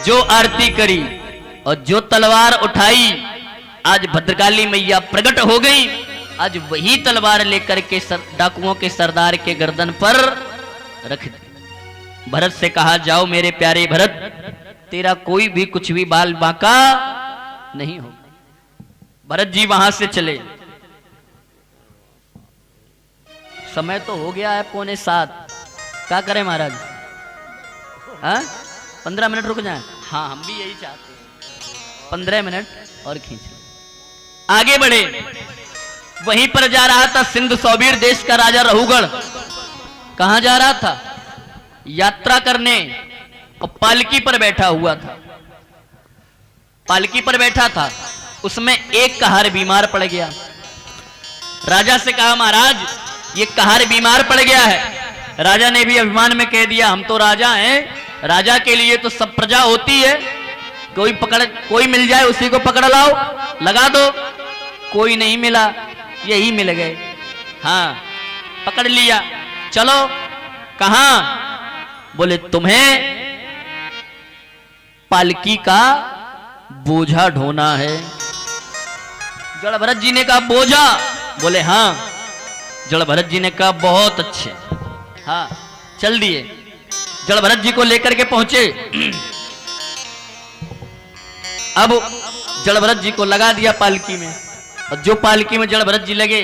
जो आरती करी और जो तलवार उठाई, आज भद्रकाली मैया प्रकट हो गई। आज वही तलवार लेकर के डाकुओं के सरदार के गर्दन पर रख दी। भरत से कहा, जाओ मेरे प्यारे भरत, तेरा कोई भी कुछ भी बाल बांका नहीं होगा। भरत जी वहां से चले। समय तो हो गया है 6:45। क्या करें महाराज? हाँ 15 मिनट रुक जाए। हाँ हम भी यही चाहते हैं, 15 मिनट और खींच लो। आगे बढ़े। वहीं पर जा रहा था सिंध सौबीर देश का राजा रहुगढ़। कहां जा रहा था? यात्रा करने। और पालकी पर बैठा हुआ था। पालकी पर बैठा था, उसमें एक कहार बीमार पड़ गया। राजा से कहा, महाराज ये कहार बीमार पड़ गया है। राजा ने भी अभिमान में कह दिया, हम तो राजा हैं, राजा के लिए तो सब प्रजा होती है। कोई मिल जाए उसी को पकड़ लाओ, लगा दो। कोई नहीं मिला, यही मिल गए। हाँ पकड़ लिया। चलो कहां? बोले तुम्हें पालकी का बोझा ढोना है। जड़ भरत जी ने कहा, बोझा? बोले हाँ। जड़ भरत जी ने कहा, बहुत अच्छे। हाँ चल दिए। जड़ भरत जी को लेकर के पहुंचे। अब जड़ भरत जी को लगा दिया पालकी में। और जो पालकी में जड़ भरत जी लगे,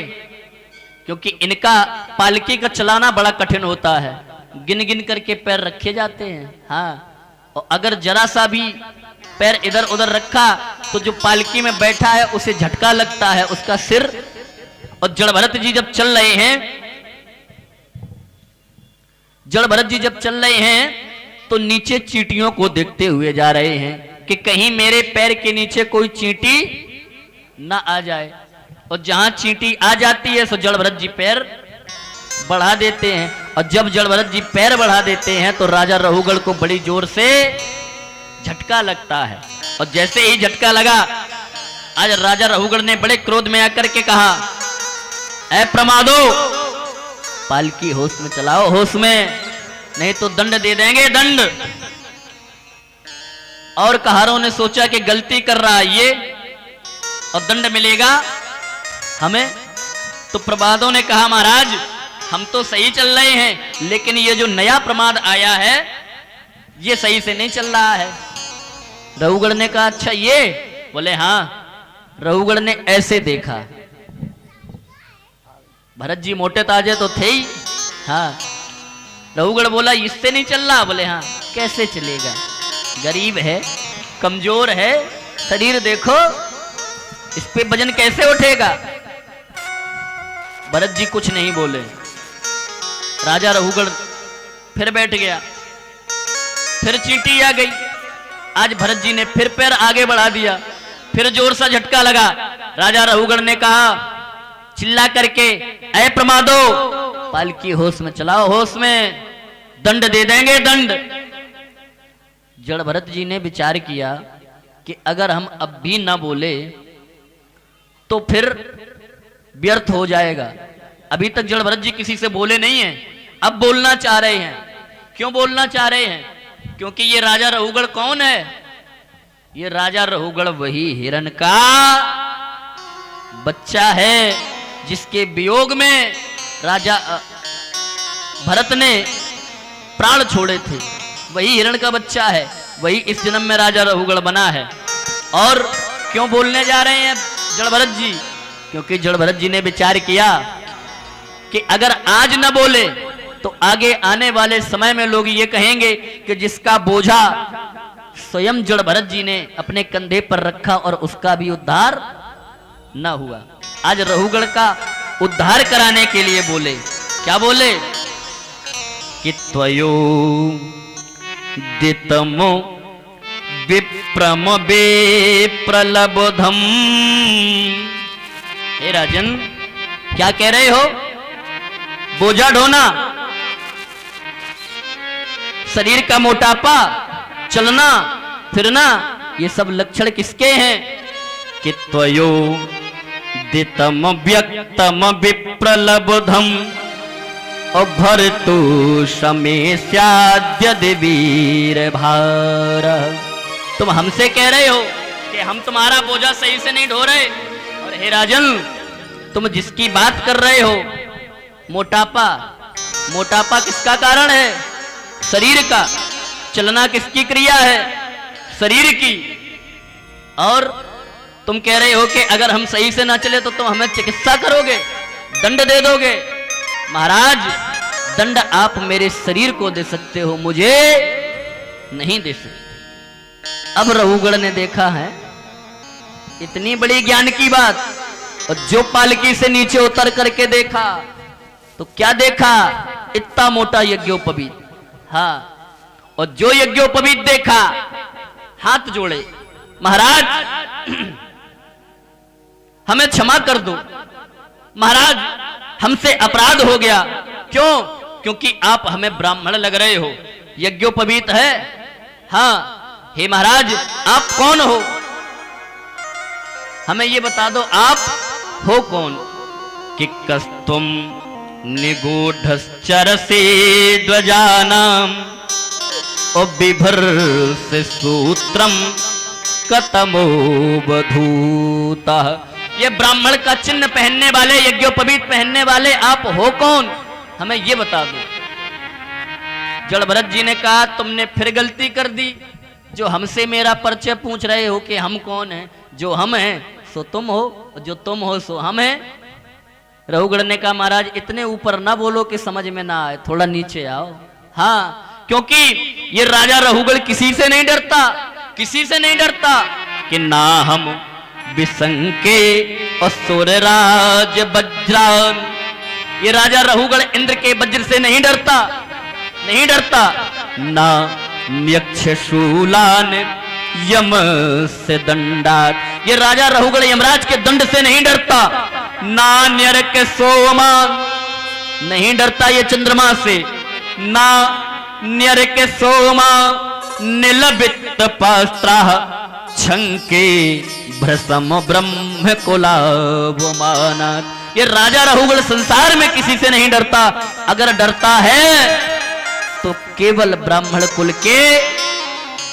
क्योंकि इनका पालकी का चलाना बड़ा कठिन होता है, गिन गिन करके पैर रखे जाते हैं। हाँ और अगर जरा सा भी पैर इधर उधर रखा तो जो पालकी में बैठा है उसे झटका लगता है, उसका सिर। और जड़ भरत जी जब चल रहे हैं, जड़ भरत जी जब चल रहे हैं तो नीचे चींटियों को देखते हुए जा रहे हैं कि कहीं मेरे पैर के नीचे कोई चींटी ना आ जाए। और जहां चींटी आ जाती है तो जड़ भरत जी पैर बढ़ा देते हैं। और जब जड़ भरत जी पैर बढ़ा देते हैं तो राजा रहुगढ़ को बड़ी जोर से झटका लगता है। और जैसे ही झटका लगा, आज राजा रहुगढ़ ने बड़े क्रोध में आकर के कहा, ऐ प्रमादो, पालकी होश में चलाओ, होश में, नहीं तो दंड दे देंगे, दंड। और कहारों ने सोचा कि गलती कर रहा है ये और दंड मिलेगा हमें। तो प्रमादों ने कहा, महाराज हम तो सही चल रहे हैं, लेकिन ये जो नया प्रमाद आया है ये सही से नहीं चल रहा है। रहुगढ़ ने कहा, अच्छा ये? बोले हाँ। रहुगढ़ ने ऐसे देखा। भरत जी मोटे ताजे तो थे ही। हाँ रहुगढ़ बोला, इससे नहीं चल रहा? बोले हाँ। कैसे चलेगा? गरीब है, कमजोर है, शरीर देखो, इस पे वजन कैसे उठेगा? भरत जी कुछ नहीं बोले। राजा रहुगढ़ फिर बैठ गया। फिर चींटी आ गई। आज भरत जी ने फिर पैर आगे बढ़ा दिया। फिर जोर सा झटका लगा। राजा रहुगढ़ ने कहा चिल्ला करके, ऐ प्रमादो, पालकी होश में चलाओ, होश में, दंड दे देंगे, दंड। जड़ भरत जी ने विचार किया कि अगर हम अब भी ना बोले तो फिर व्यर्थ हो जाएगा। अभी तक जड़ भरत जी किसी से बोले नहीं हैं, अब बोलना चाह रहे हैं। क्यों बोलना चाह रहे हैं? क्योंकि ये राजा रहुगढ़ कौन है? ये राजा रहुगढ़ वही हिरण का बच्चा है जिसके वियोग में राजा भरत ने प्राण छोड़े थे। वही हिरण का बच्चा है, वही इस जन्म में राजा रहुगढ़ बना है। और क्यों बोलने जा रहे हैं जड़ भरत जी? क्योंकि जड़ भरत जी ने विचार किया कि अगर आज न बोले तो आगे आने वाले समय में लोग ये कहेंगे कि जिसका बोझा स्वयं जड़ भरत जी ने अपने कंधे पर रखा और उसका भी उद्धार न हुआ। आज रहुगढ़ का उद्धार कराने के लिए बोले, क्या बोले कि त्वयो दितमो विप्रम विप्रलबोधम। हे राजन, क्या कह रहे हो? बोझा ढोना, शरीर का मोटापा, चलना फिरना, ये सब लक्षण किसके हैं? कि त्वयो दितम व्यक्तम विप्रलबोधम भरतु समेस्याद्य वीर भार। तुम हमसे कह रहे हो कि हम तुम्हारा बोझा सही से नहीं ढो रहे, और हे राजन तुम जिसकी बात कर रहे हो मोटापा, मोटापा किसका कारण है? शरीर का। चलना किसकी क्रिया है? शरीर की। और तुम कह रहे हो कि अगर हम सही से ना चले तो तुम हमें चिकित्सा करोगे, दंड दे दोगे। महाराज, दंड आप मेरे शरीर को दे सकते हो, मुझे नहीं दे सकते। अब रहुगढ़ ने देखा है इतनी बड़ी ज्ञान की बात, और जो पालकी से नीचे उतर करके देखा तो क्या देखा? इतना मोटा यज्ञोपवीत। हाँ, और जो यज्ञोपवीत देखा हाथ जोड़े, महाराज हमें क्षमा कर दो, महाराज हमसे अपराध हो गया। क्यों? क्योंकि आप हमें ब्राह्मण लग रहे हो, यज्ञोपवीत है। हाँ, हे महाराज आप कौन हो? हमें ये बता दो, आप हो कौन? कि कस्तुम निगूढ़श्चरसे ध्वजानाम ओ बिभर्स सूत्रम कतमो बधूता। ये ब्राह्मण का चिन्ह पहनने वाले, यज्ञोपवीत पहनने वाले आप हो कौन? हमें ये बता दो। जड़ भरत जी ने कहा तुमने फिर गलती कर दी, जो हमसे मेरा परिचय पूछ रहे हो कि हम कौन हैं। जो हम हैं सो तुम हो, जो तुम हो सो हम हैं। रहुगढ़ ने कहा महाराज इतने ऊपर ना बोलो कि समझ में ना आए, थोड़ा नीचे आओ। हाँ, क्योंकि ये राजा रहुगढ़ किसी से नहीं डरता, किसी से नहीं डरता। कि ना हम विसंके असुरराज वज्रान। ये राजा रहुगढ़ इंद्र के वज्र से नहीं डरता, नहीं डरता। ना यक्षशूलान यम से दंडात। ये राजा रहुगढ़ यमराज के दंड से नहीं डरता। ना न्यर के सोमान, नहीं डरता ये चंद्रमा से। ना न्यर के सोमा निलबित पास्त्रा छंके भ्रसम ब्रह्म कुलावमानात्। ये राजा रहुगढ़ संसार में किसी से नहीं डरता। अगर डरता है तो केवल ब्राह्मण कुल के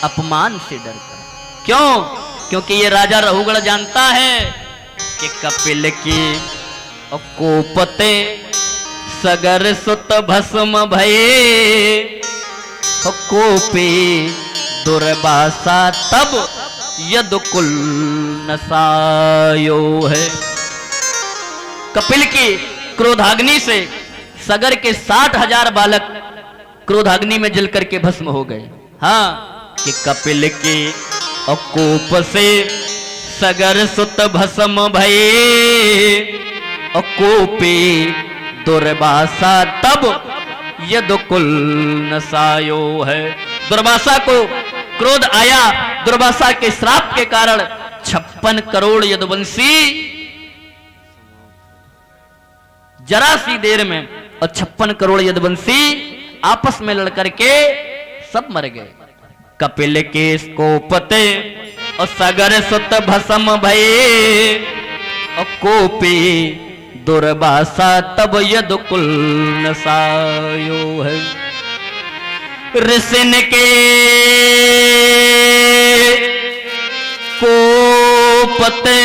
अपमान से डरता। क्यों? क्योंकि ये राजा रहुगढ़ जानता है कि कपिल की कोपते सगर सुत भस्म भये कोपे दुर्वासा तब यद कुल नसायो है। कपिल की क्रोधाग्नि से सगर के 60,000 बालक क्रोधाग्नि में जल करके भस्म हो गए। हाँ, कि कपिल के अकोप से सगर सुत भस्म भये अकोपे दुर्वासा तब यद कुल नसायो है। दुर्वासा को क्रोध आया, दुर्वासा के श्राप के कारण 56 करोड़ यदुवंशी जरा सी देर में, और 56 करोड़ यदुवंशी आपस में लड़कर के सब मर गए। कपिल के कोपते और सगर सुत भस्म भये और कोपे दुर्वासा तब यद कुल नसायो है। ऋषिन के कोपते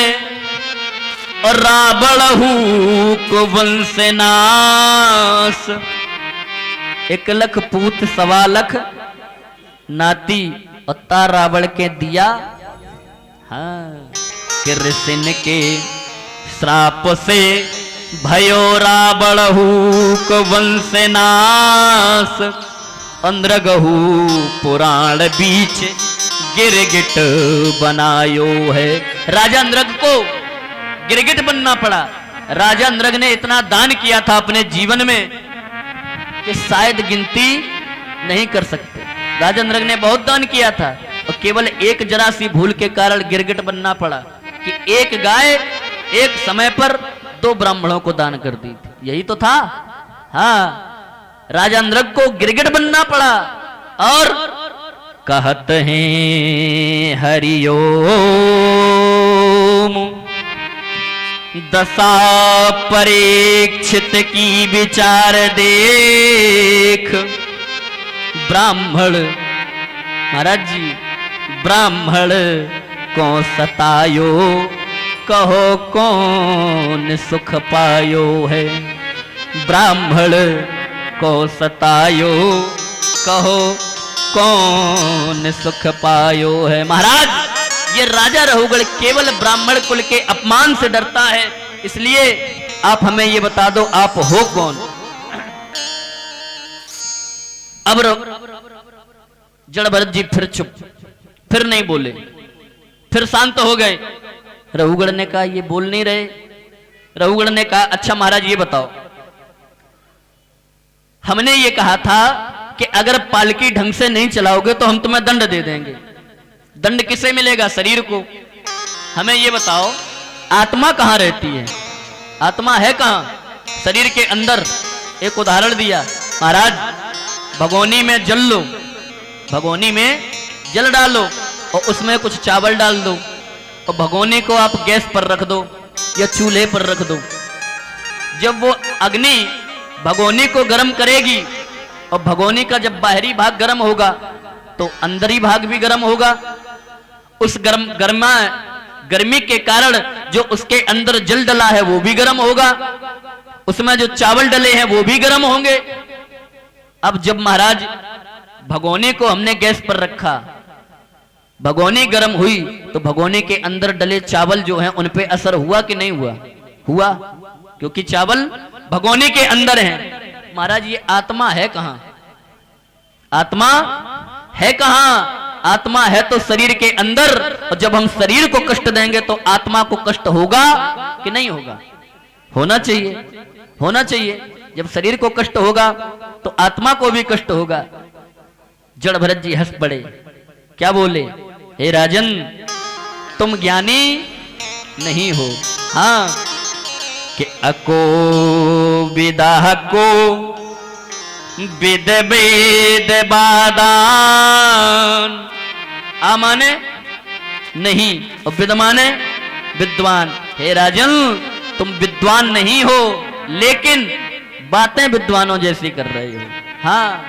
और रावण को वंश नाश। 1 लाख पूत 1.25 लाख नाती और रावण के दिया। हाँ, कि ऋषिन के श्राप से भयो रावणहूक वंश नाश, अंद्रगहू पुराण बीच गिरगिट बनायो है। राजा अंद्रग को गिरगिट बनना पड़ा। राजा अंद्रग ने इतना दान किया था अपने जीवन में कि शायद गिनती नहीं कर सकते। राजा अंद्रग ने बहुत दान किया था और केवल एक जरा सी भूल के कारण गिरगिट बनना पड़ा कि एक गाय एक समय पर 2 ब्राह्मणों को दान कर दी थी। यही तो था। हाँ, राजा अंद्रग को गिरगिट बनना पड़ा। और कहत हैं हरिओम दशा परीक्षित की विचार देख, ब्राह्मण महाराज जी ब्राह्मण को सतायो, कहो कौन सुख पायो है। ब्राह्मण को सतायो, कहो कौन सुख पायो है। महाराज, ये राजा रहुगढ़ केवल ब्राह्मण कुल के अपमान से डरता है, इसलिए आप हमें ये बता दो आप हो कौन। अब जड़भरत जी फिर चुप, फिर नहीं बोले, फिर शांत हो गए। रहुगढ़ ने कहा ये बोल नहीं रहे। रहुगढ़ ने कहा अच्छा महाराज ये बताओ, हमने ये कहा था कि अगर पालकी ढंग से नहीं चलाओगे तो हम तुम्हें दंड दे देंगे। दंड किसे मिलेगा? शरीर को। हमें ये बताओ आत्मा कहां रहती है? आत्मा है कहां? शरीर के अंदर। एक उदाहरण दिया, महाराज भगोनी में जल लो, भगोनी में जल डालो और उसमें कुछ चावल डाल दो और भगोनी को आप गैस पर रख दो या चूल्हे पर रख दो। जब वो अग्नि भगोनी को गर्म करेगी और भगोनी का जब बाहरी भाग गर्म होगा तो अंदरी भाग भी गर्म होगा। उस गर्मी के कारण जो उसके अंदर जल डला है वो भी गर्म होगा, उसमें जो चावल डले हैं वो भी गर्म होंगे। अब जब महाराज भगोनी को हमने गैस पर रखा, भगोनी गर्म हुई तो भगोनी के अंदर डले चावल जो हैं उन पे असर हुआ कि नहीं हुआ? हुआ, क्योंकि चावल भगोनी के अंदर हैं। महाराज ये आत्मा है कहां? आत्मा है कहां? आत्मा है तो शरीर के अंदर, और जब हम शरीर को कष्ट देंगे तो आत्मा को कष्ट होगा कि नहीं होगा? होना चाहिए, होना चाहिए। जब शरीर को कष्ट होगा तो आत्मा को भी कष्ट होगा। जड़भरत जी हंस पड़े। क्या बोले? हे राजन, तुम ज्ञानी नहीं हो। हाँ, कि अको विदाह को विद वेद बादान। आ माने नहीं और विद माने विद्वान। हे राजन, तुम विद्वान नहीं हो लेकिन बातें विद्वानों जैसी कर रहे हो। हाँ,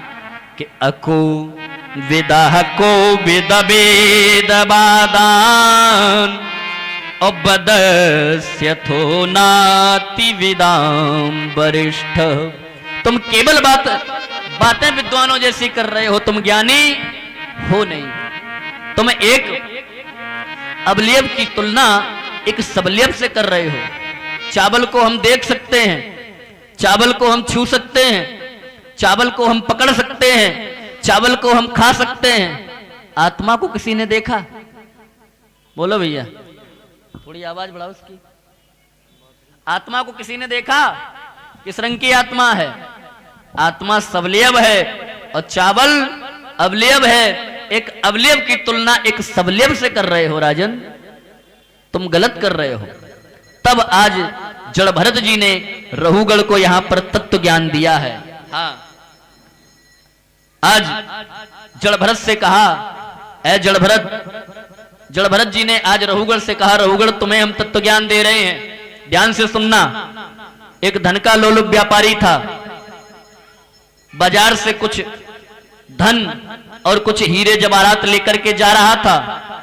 कि अको विदाह को विद वेद बादान और बदस्यथो नाति विदाम वरिष्ठ। तुम केवल बातें विद्वानों जैसी कर रहे हो, तुम ज्ञानी हो नहीं। तुम एक अवयव की तुलना एक सबल्यव से कर रहे हो। चावल को हम देख सकते हैं, चावल को हम छू सकते हैं, चावल को हम पकड़ सकते हैं, चावल को हम खा सकते हैं। आत्मा को किसी ने देखा? बोलो भैया, थोड़ी आवाज बढ़ाओ उसकी। आत्मा को किसी ने देखा? किस रंग की आत्मा है? आत्मा सबल्यव है और चावल अवयव है। एक अवयव की तुलना एक सबल्यव से कर रहे हो राजन, तुम गलत कर रहे हो। तब आज जड़भरत जी ने रहुगढ़ को यहां पर तत्व ज्ञान दिया है। हाँ, आज जड़भरत से कहा, ऐ जड़भरत, जड़भरत जी ने आज रहुगढ़ से कहा, रहुगढ़ तुम्हें हम तत्व ज्ञान दे रहे हैं, ध्यान से सुनना। एक धन का लोलुप व्यापारी था, बाजार से कुछ धन और कुछ हीरे जवाहरात लेकर के जा रहा था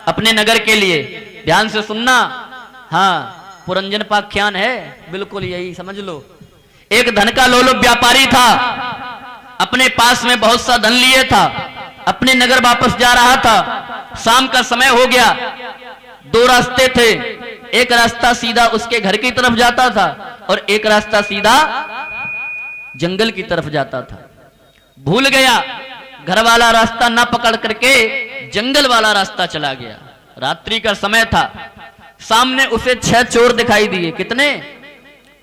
अपने नगर के लिए। ध्यान से सुनना। हाँ, पुरंजन पाख्यान है, बिल्कुल यही समझ लो। एक धन का लोलुप व्यापारी था, अपने पास में बहुत सा धन लिए था, अपने नगर वापस जा रहा था। शाम का समय हो गया, 2 रास्ते थे, एक रास्ता सीधा उसके घर की तरफ जाता था और एक रास्ता सीधा जंगल की तरफ जाता था। भूल गया, घर वाला रास्ता ना पकड़ करके जंगल वाला रास्ता चला गया। रात्रि का समय था, सामने उसे 6 चोर दिखाई दिए। कितने?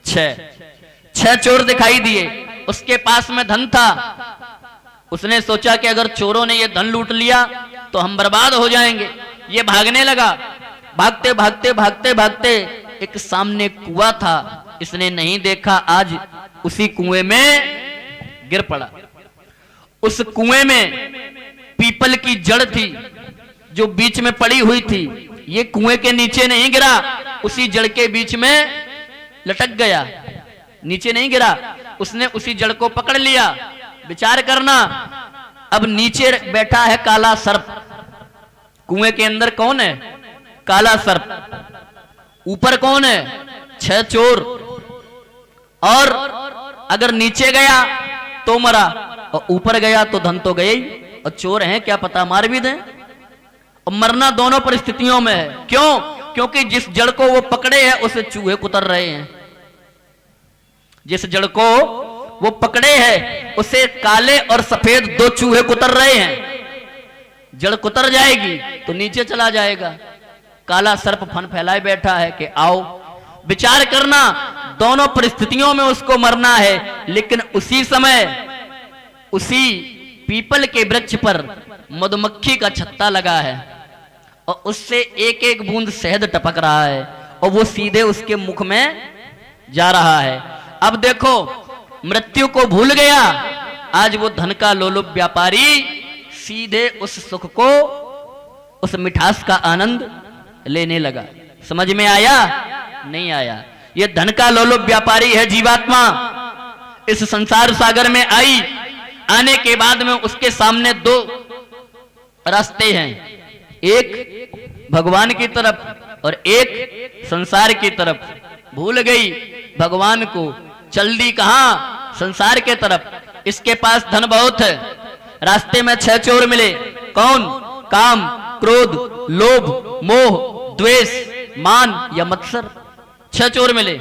6 चोर दिखाई दिए। उसके पास में धन था। उसने सोचा कि अगर चोरों ने ये धन लूट लिया तो हम बर्बाद हो जाएंगे। ये भागने लगा। भागते भागते भागते भागते एक सामने कुआं था, इसने नहीं देखा, आज उसी कुएं में गिर पड़ा। उस कुएं में पीपल की जड़ थी जो बीच में पड़ी हुई थी। ये कुएं के नीचे नहीं गिरा, उसी जड़ के बीच में लटक गया, नीचे नहीं गिरा। उसने उसी जड़ को पकड़ लिया। विचार करना, अब नीचे बैठा है काला सर्प। कुएं के अंदर कौन है? काला सर्प। ऊपर कौन है? 6 चोर। और अगर नीचे गया तो मरा और ऊपर गया तो धन तो गया ही। और चोर हैं, क्या पता मार भी दें। और मरना दोनों परिस्थितियों में है। क्यों? क्योंकि जिस जड़ को वो पकड़े हैं उसे चूहे कुतर रहे हैं। जिस जड़ को वो पकड़े हैं उसे काले और सफेद 2 चूहे कुतर रहे हैं। जड़ कुतर जाएगी तो नीचे चला जाएगा। काला सर्प फन फैलाए बैठा है कि आओ। विचार करना, दोनों परिस्थितियों में उसको मरना है, लेकिन उसी समय उसी पीपल के वृक्ष पर मधुमक्खी का छत्ता लगा है और उससे एक एक बूंद शहद टपक रहा है और वो सीधे उसके मुख में जा रहा है। अब देखो, मृत्यु को भूल गया, आज वो धन का लोलुप व्यापारी सीधे उस सुख को, उस मिठास का आनंद लेने लगा। समझ में आया? नहीं आया। ये धन का लोलुप व्यापारी है जीवात्मा। इस संसार सागर में आई, आने के बाद में उसके सामने 2 रास्ते हैं, एक भगवान की तरफ और एक संसार की तरफ। भूल गई भगवान को, चल दी कहां? संसार के तरफ। इसके पास धन बहुत है। रास्ते में 6 चोर मिले। कौन? काम, क्रोध, लोभ, मोह, द्वेष, मान या मत्सर। 6 चोर मिले।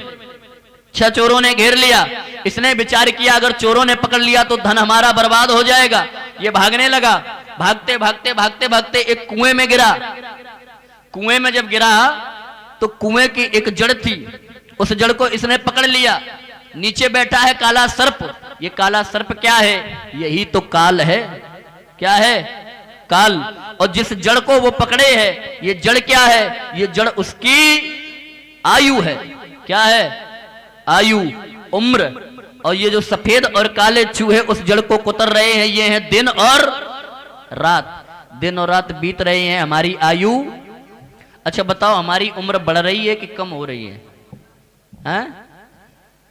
6 चोरों ने घेर लिया। इसने विचार किया अगर चोरों ने पकड़ लिया तो धन हमारा बर्बाद हो जाएगा। ये भागने लगा। भागते भागते भागते भागते एक कुएं में गिरा। कुएं में जब गिरा तो कुएं की एक जड़ थी, उस जड़ को इसने पकड़ लिया। नीचे बैठा है काला सर्प। ये काला सर्प क्या है? यही तो काल है। क्या है? काल। और जिस जड़ को वो पकड़े है, ये जड़ क्या है? ये जड़ उसकी आयु है। क्या है? आयु, उम्र। और ये जो सफेद और काले चूहे उस जड़ को कुतर रहे हैं, ये हैं दिन और रात। दिन और रात बीत रहे हैं, हमारी आयु। अच्छा बताओ, हमारी उम्र बढ़ रही है कि कम हो रही है? हैं?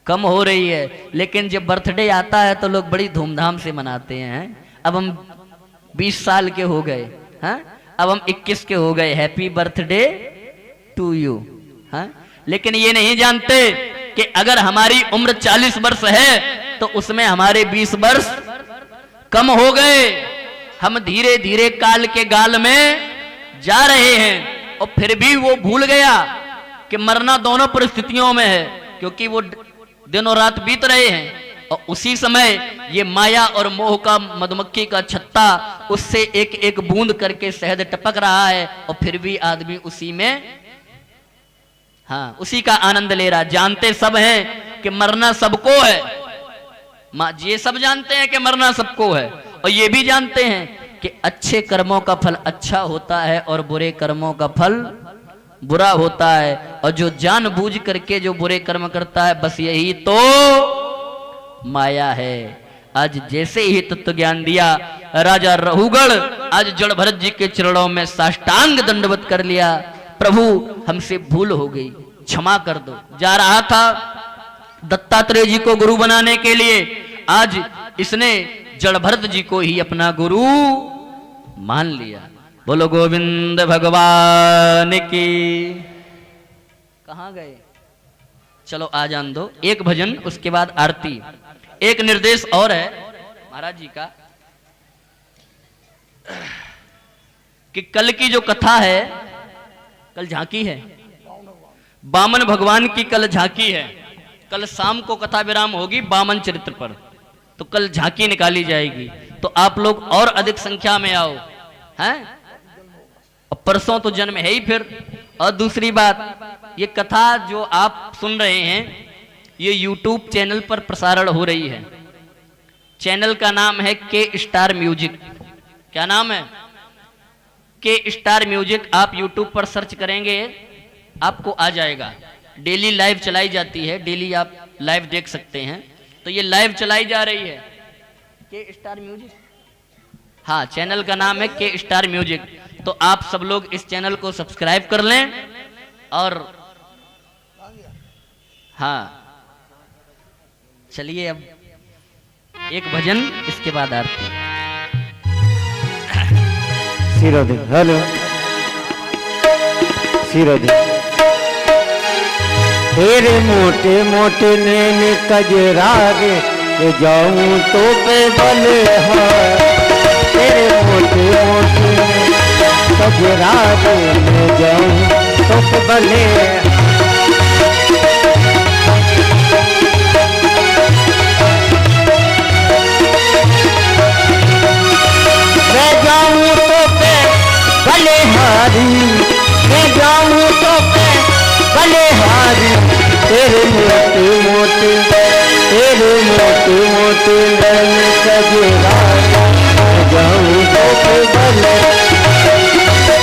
कम हो रही है। लेकिन जब बर्थडे आता है तो लोग बड़ी धूमधाम से मनाते हैं। अब हम 20 साल के हो गए, हैं? अब हम 21 के हो गए, हैप्पी बर्थडे टू यू। हैं? लेकिन ये नहीं जानते कि अगर हमारी उम्र 40 वर्ष है तो उसमें हमारे 20 वर्ष कम हो गए। हम धीरे धीरे काल के गाल में जा रहे हैं। और फिर भी वो भूल गया कि मरना दोनों परिस्थितियों में है, क्योंकि वो दिन और रात बीत रहे हैं। और उसी समय ये माया और मोह का मधुमक्खी का छत्ता, उससे एक एक बूंद करके शहद टपक रहा है और फिर भी आदमी उसी में, हाँ, उसी का आनंद ले रहा। जानते सब हैं कि मरना सबको है। ये सब जानते हैं कि मरना सबको है, और ये भी जानते हैं कि अच्छे कर्मों का फल अच्छा होता है और बुरे कर्मों का फल बुरा होता है। और जो जानबूझ करके जो बुरे कर्म करता है, बस यही तो माया है। आज जैसे ही तत्व ज्ञान दिया, राजा रहुगढ़ आज जड़ भरत जी के चरणों में साष्टांग दंडवत कर लिया। प्रभु हमसे भूल हो गई, क्षमा कर दो। जा रहा था दत्तात्रेय जी को गुरु बनाने के लिए, आज इसने जड़ भरत जी को ही अपना गुरु मान लिया। बोलो गोविंद भगवान की। कहां गए? चलो आ जान दो। एक भजन, उसके बाद आरती। एक निर्देश और है महाराज जी का कि कल की जो कथा है, कल झांकी है, वामन भगवान की कल झांकी है, कल शाम को कथा विराम होगी वामन चरित्र पर, तो कल झांकी निकाली जाएगी, तो आप लोग और अधिक संख्या में आओ, हैं? और परसों तो जन्म है ही फिर। और दूसरी बात, ये कथा जो आप सुन रहे हैं ये YouTube चैनल पर प्रसारण हो रही है। चैनल का नाम है के स्टार म्यूजिक। क्या नाम है? के स्टार म्यूजिक। आप YouTube पर सर्च करेंगे आपको आ जाएगा। डेली लाइव चलाई जाती है, डेली आप लाइव देख सकते हैं। तो ये लाइव चलाई जा रही है के स्टार म्यूजिक। हाँ, चैनल का नाम है के स्टार म्यूजिक। तो आप सब लोग इस चैनल को सब्सक्राइब कर लें। और हाँ, चलिए अब एक भजन, इसके बाद आरती। सिरोधी, हेलो सिरोधी। तेरे मोटे मोटे नैन कजरा रे, के जाऊं तो पे बलहार। तेरे मोटे मोटे कजरा रे, मैं जाऊं तो पे बलहार। मैं जाऊं तो पे बलिहारी, मैं जाऊं तो पे बलिहारी। तेरे मोटे मोटे, तेरे मोटे मोटे नैन कजरा, मैं जाऊं तो पे बलिहारी।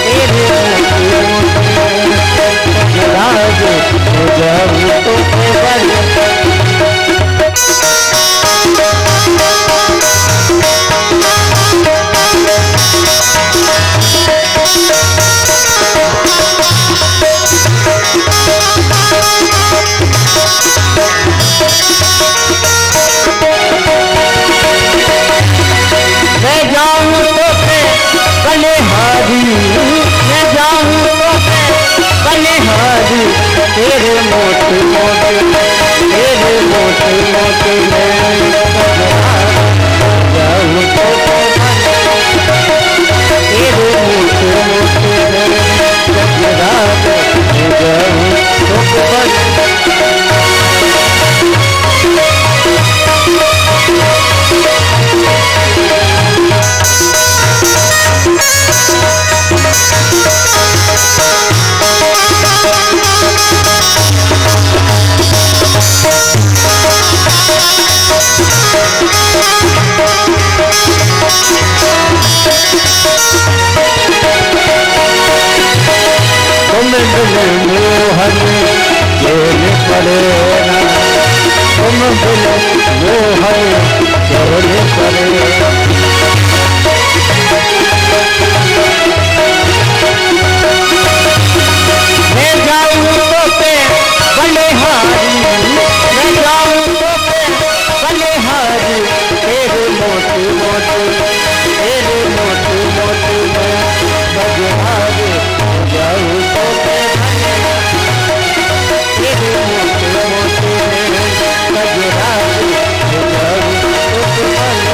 तेरे मोटे मोटे कजरा, मैं जाऊं तो पे बलिहारी। मैं जाऊं तो पे बलिहारी, मैं जाऊं तो पे बलिहारी। तेरे मोटे मोटे, तेरे मोटे मोटे नैन कजरा, जाऊं तो पे बलिहारी। तेरे मोटे मोटे नैन कजरा, जाऊं तो पे बलिहारी। तुम बिन मोहन चैन पड़ेगा, तुम बिन मोहन चैन पड़ेगा। मैं जाऊं तो पे बलिहारी, मैं जाऊं तो पे बलिहारी। तेरे मोटे मोटे, तेरे मोटे मोटे बलिहारी, जाऊं तो पे बलिहारी। तेरे मोटे मोटे बलिहारी, जाऊं तो पे बलिहारी।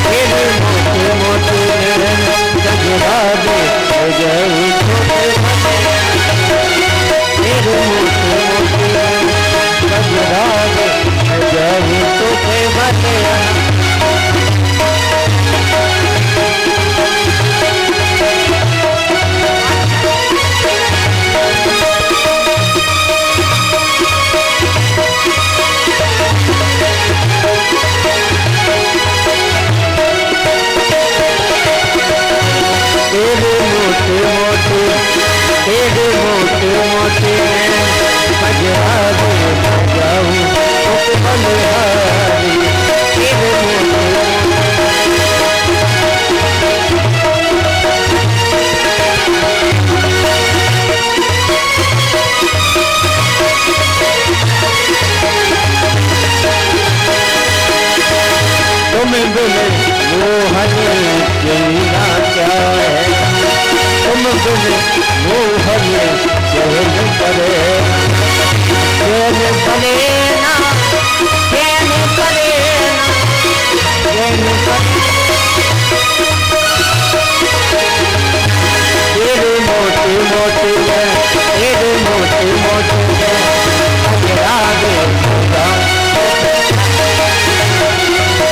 तेरे मोटे मोटे नैन कजरा रे, मैं जाऊं तो पे बलिहारी। तेरे मोटे मोटे नैन कजरा रे, मैं जाऊं तो पे बलिहारी। तेरे मोटे मोटे, तेरे मोटे मोटे नैन कजरा रे, मैं जाऊं तो पे बलिहारी। तेरे मोटे मोटे बिन मोहन जीना क्या है, तुम बिन मोहन चैन करे, चैन करे ना, चैन करे ना, चैन करे। तेरे मोटी मोटी है, तेरे मोटी मोटी है, अजरा दे होगा।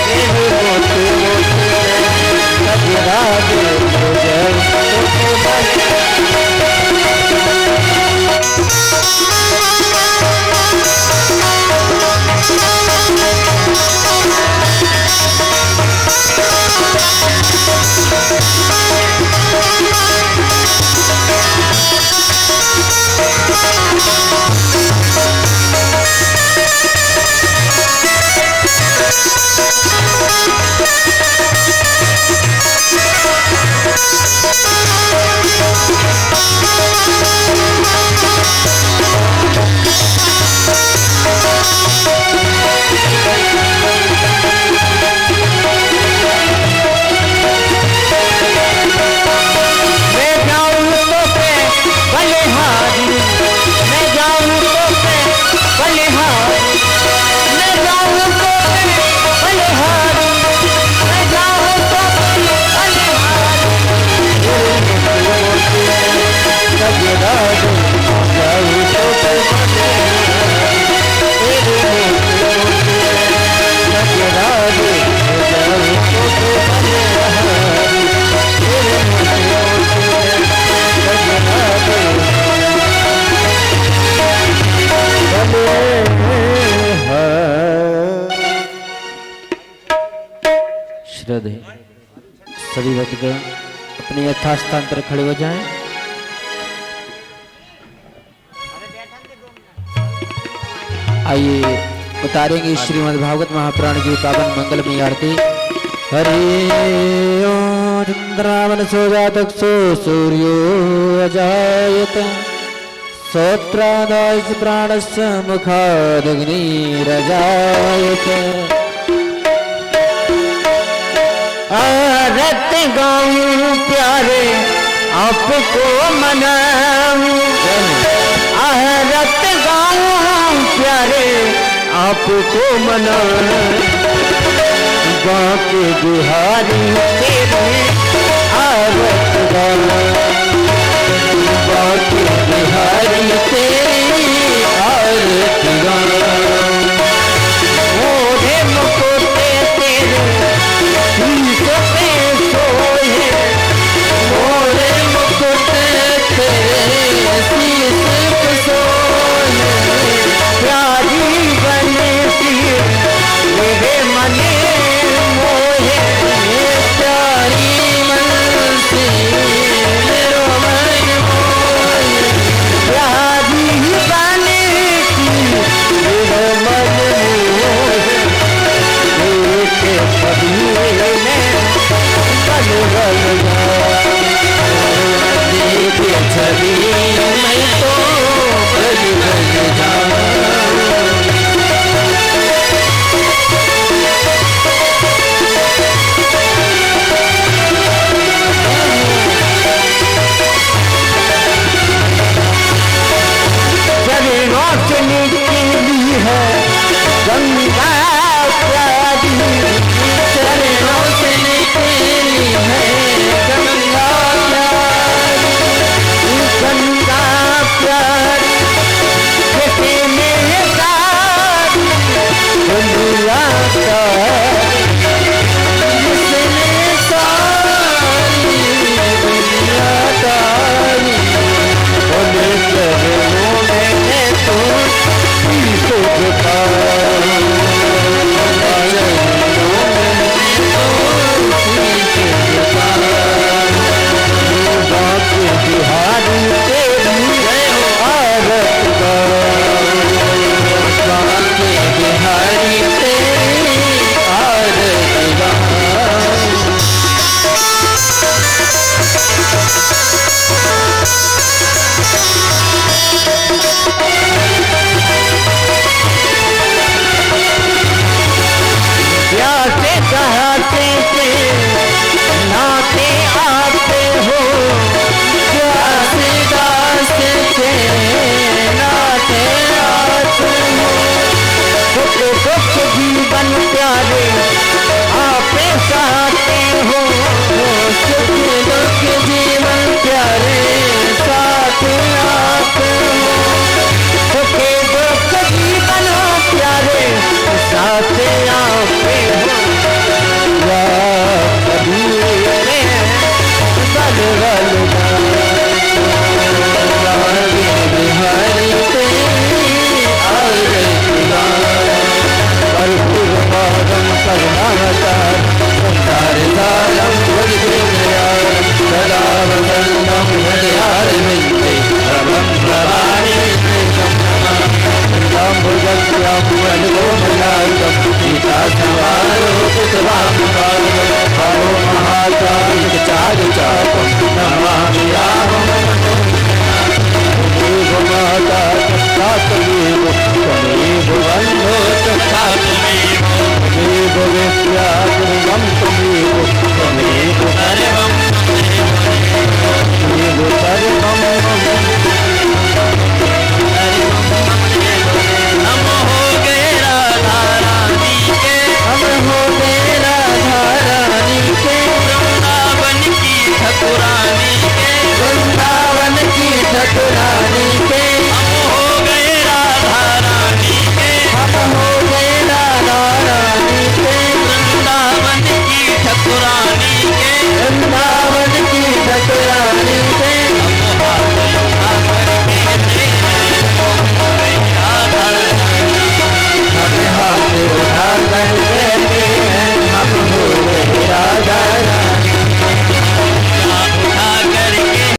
तेरे मोटी मोटी है, अजरा दे होगा। श्रद्धे सभी भक्तगण अपने यथास्थान पर खड़े हो जाएं। आइए उतारेंगे श्रीमद् भागवत महापुराण की पावन मंगलमयी आरती। हरि ओम चंद्रावन सोजातक्षो सूर्यो अजायत श्रोत्रादाय प्राणस्य मुखादग्निरजायत। रत गाऊं प्यारे आपको मनाऊं, रत गाऊं प्यारे आपको मनाऊं, गाँव के बिहारी तेरे